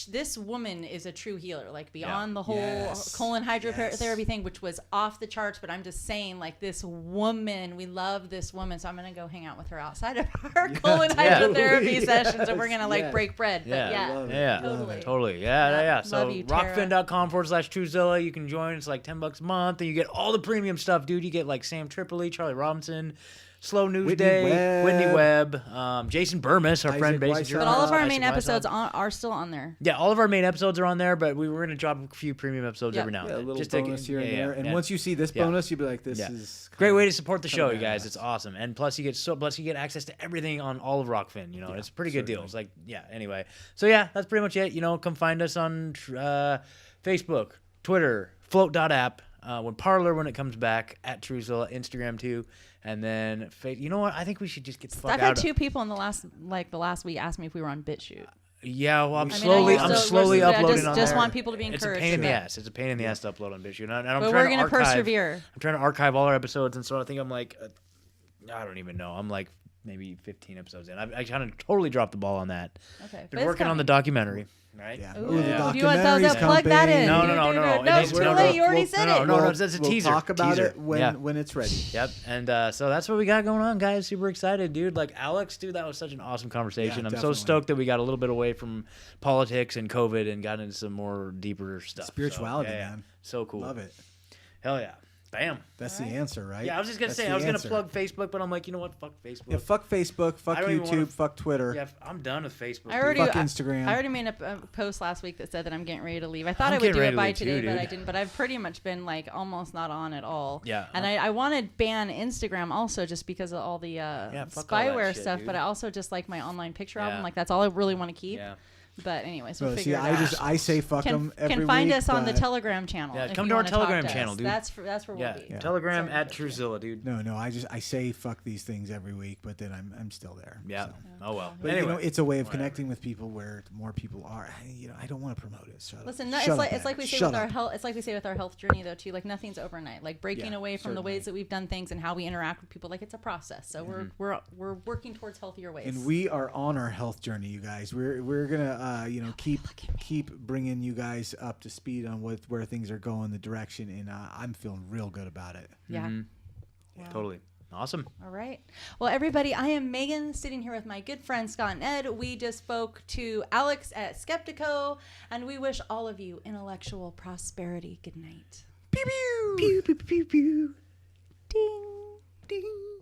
this woman is a true healer, like beyond the whole Yes. colon hydrotherapy Yes. thing, which was off the charts. But I'm just saying, like, this woman, we love this woman. So I'm going to go hang out with her outside of our colon hydrotherapy sessions, and we're going to like break bread. But Yeah. Love it. Yeah, Totally. totally. Yeah. So Love you, Tara. rockfin.com/Truthzilla. You can join. It's like $10 a month, and you get all the premium stuff, dude. You get like Sam Tripoli, Charlie Robinson, Slow News Whitney Day, Webb. Whitney Webb, Jason Burmis, our Isaac friend, basically. Weishaupt. But all of our main Isaac episodes Weishaupt. are still on there. Yeah, all of our main episodes are on there, but we were going to drop a few premium episodes Yep. every now and Yeah, a then. little Just to- bonus here and yeah, there. And yeah. once you see this Yeah. bonus, you'll be like, this Yeah. is Great way kinda- to support the kinda show, you guys. badass. It's awesome, and plus you get access to everything on all of Rockfin. You know, it's a pretty good deal. It's like, anyway. So yeah, that's pretty much it. You know, come find us on Facebook, Twitter, float.app. When it comes back, at Truthzilla, Instagram too, and then you know what? I think we should just get the fuck I've out. had 2 people in the last week ask me if we were on BitChute. Yeah, well, I'm I mean, slowly we're uploading I on just there. want people to be It's encouraged. a pain in the but- ass. It's a pain in the ass to upload on BitChute, and I'm But trying we're to gonna archive. persevere. I'm trying to archive all our episodes, and so I think I'm like, I don't even know. I'm like maybe 15 episodes in. I kind of totally dropped the ball on that. Okay. but Been it's working on the coming. documentary, right? Yeah. Ooh, Ooh, the do you want to documentary's plug that in? No, Do- no, no, do- no, No, it it's is- too no, late. You no, already well, said no, it. no, We'll- that's a we'll teaser. talk about Teaser. it when Yeah. when it's ready. Yep, and so that's what we got going on, guys. Super excited, dude. Like Alex, dude, that was such an awesome conversation. Yeah, I'm definitely. so stoked that we got a little bit away from politics and COVID and got into some more deeper stuff. So, Spirituality, yeah. man. So cool. Love it. Hell yeah. Bam. That's the answer, right? Yeah, I was just gonna That's say the I was gonna answer. plug Facebook, but I'm like, you know what? Fuck Facebook. Yeah, fuck Facebook, fuck I don't even YouTube, wanna- fuck Twitter, Yeah, I'm done with Facebook. I already- dude. fuck Instagram. I already made a post last week that said that I'm getting ready to leave. I thought I'm I would getting do ready it to by leave today, too, but I dude. didn't. But I've pretty much been like almost not on at all. Yeah. And I wanted to ban Instagram also just because of all the fuck all that spyware shit, stuff. dude. But I also just like my online picture album. Yeah. Like that's all I really want to keep. Yeah. But anyways, we'll Bro, see, figure it out. I say fuck them every Can find week, us on the but- Telegram channel. Yeah, if come you to our wanna talk Telegram to us. channel, dude. That's where Yeah. we'll be. Telegram So- at Truthzilla, dude. No, I say fuck these things every week, but then I'm still there. Yeah. so. Oh well. But anyway, you know, it's a way of whatever. connecting with people where more people are. I don't want to promote it. So Listen, no, shut it's up, like man. we say Shut with our up. health. It's like we say with our health journey though too. Like nothing's overnight. Like breaking Yeah, away from the ways certainly. that we've done things and how we interact with people. Like it's a process. So we're working towards healthier ways. And we are on our health journey, you guys. We're gonna keep bringing you guys up to speed on where things are going, the direction, and I'm feeling real good about it. yeah. Yeah, totally. Awesome. All right. Well, everybody, I am Megan, sitting here with my good friend Scott and Ed. We just spoke to Alex at Skeptiko, and we wish all of you intellectual prosperity. Good night. Pew pew Pew pew pew pew. Ding. ding.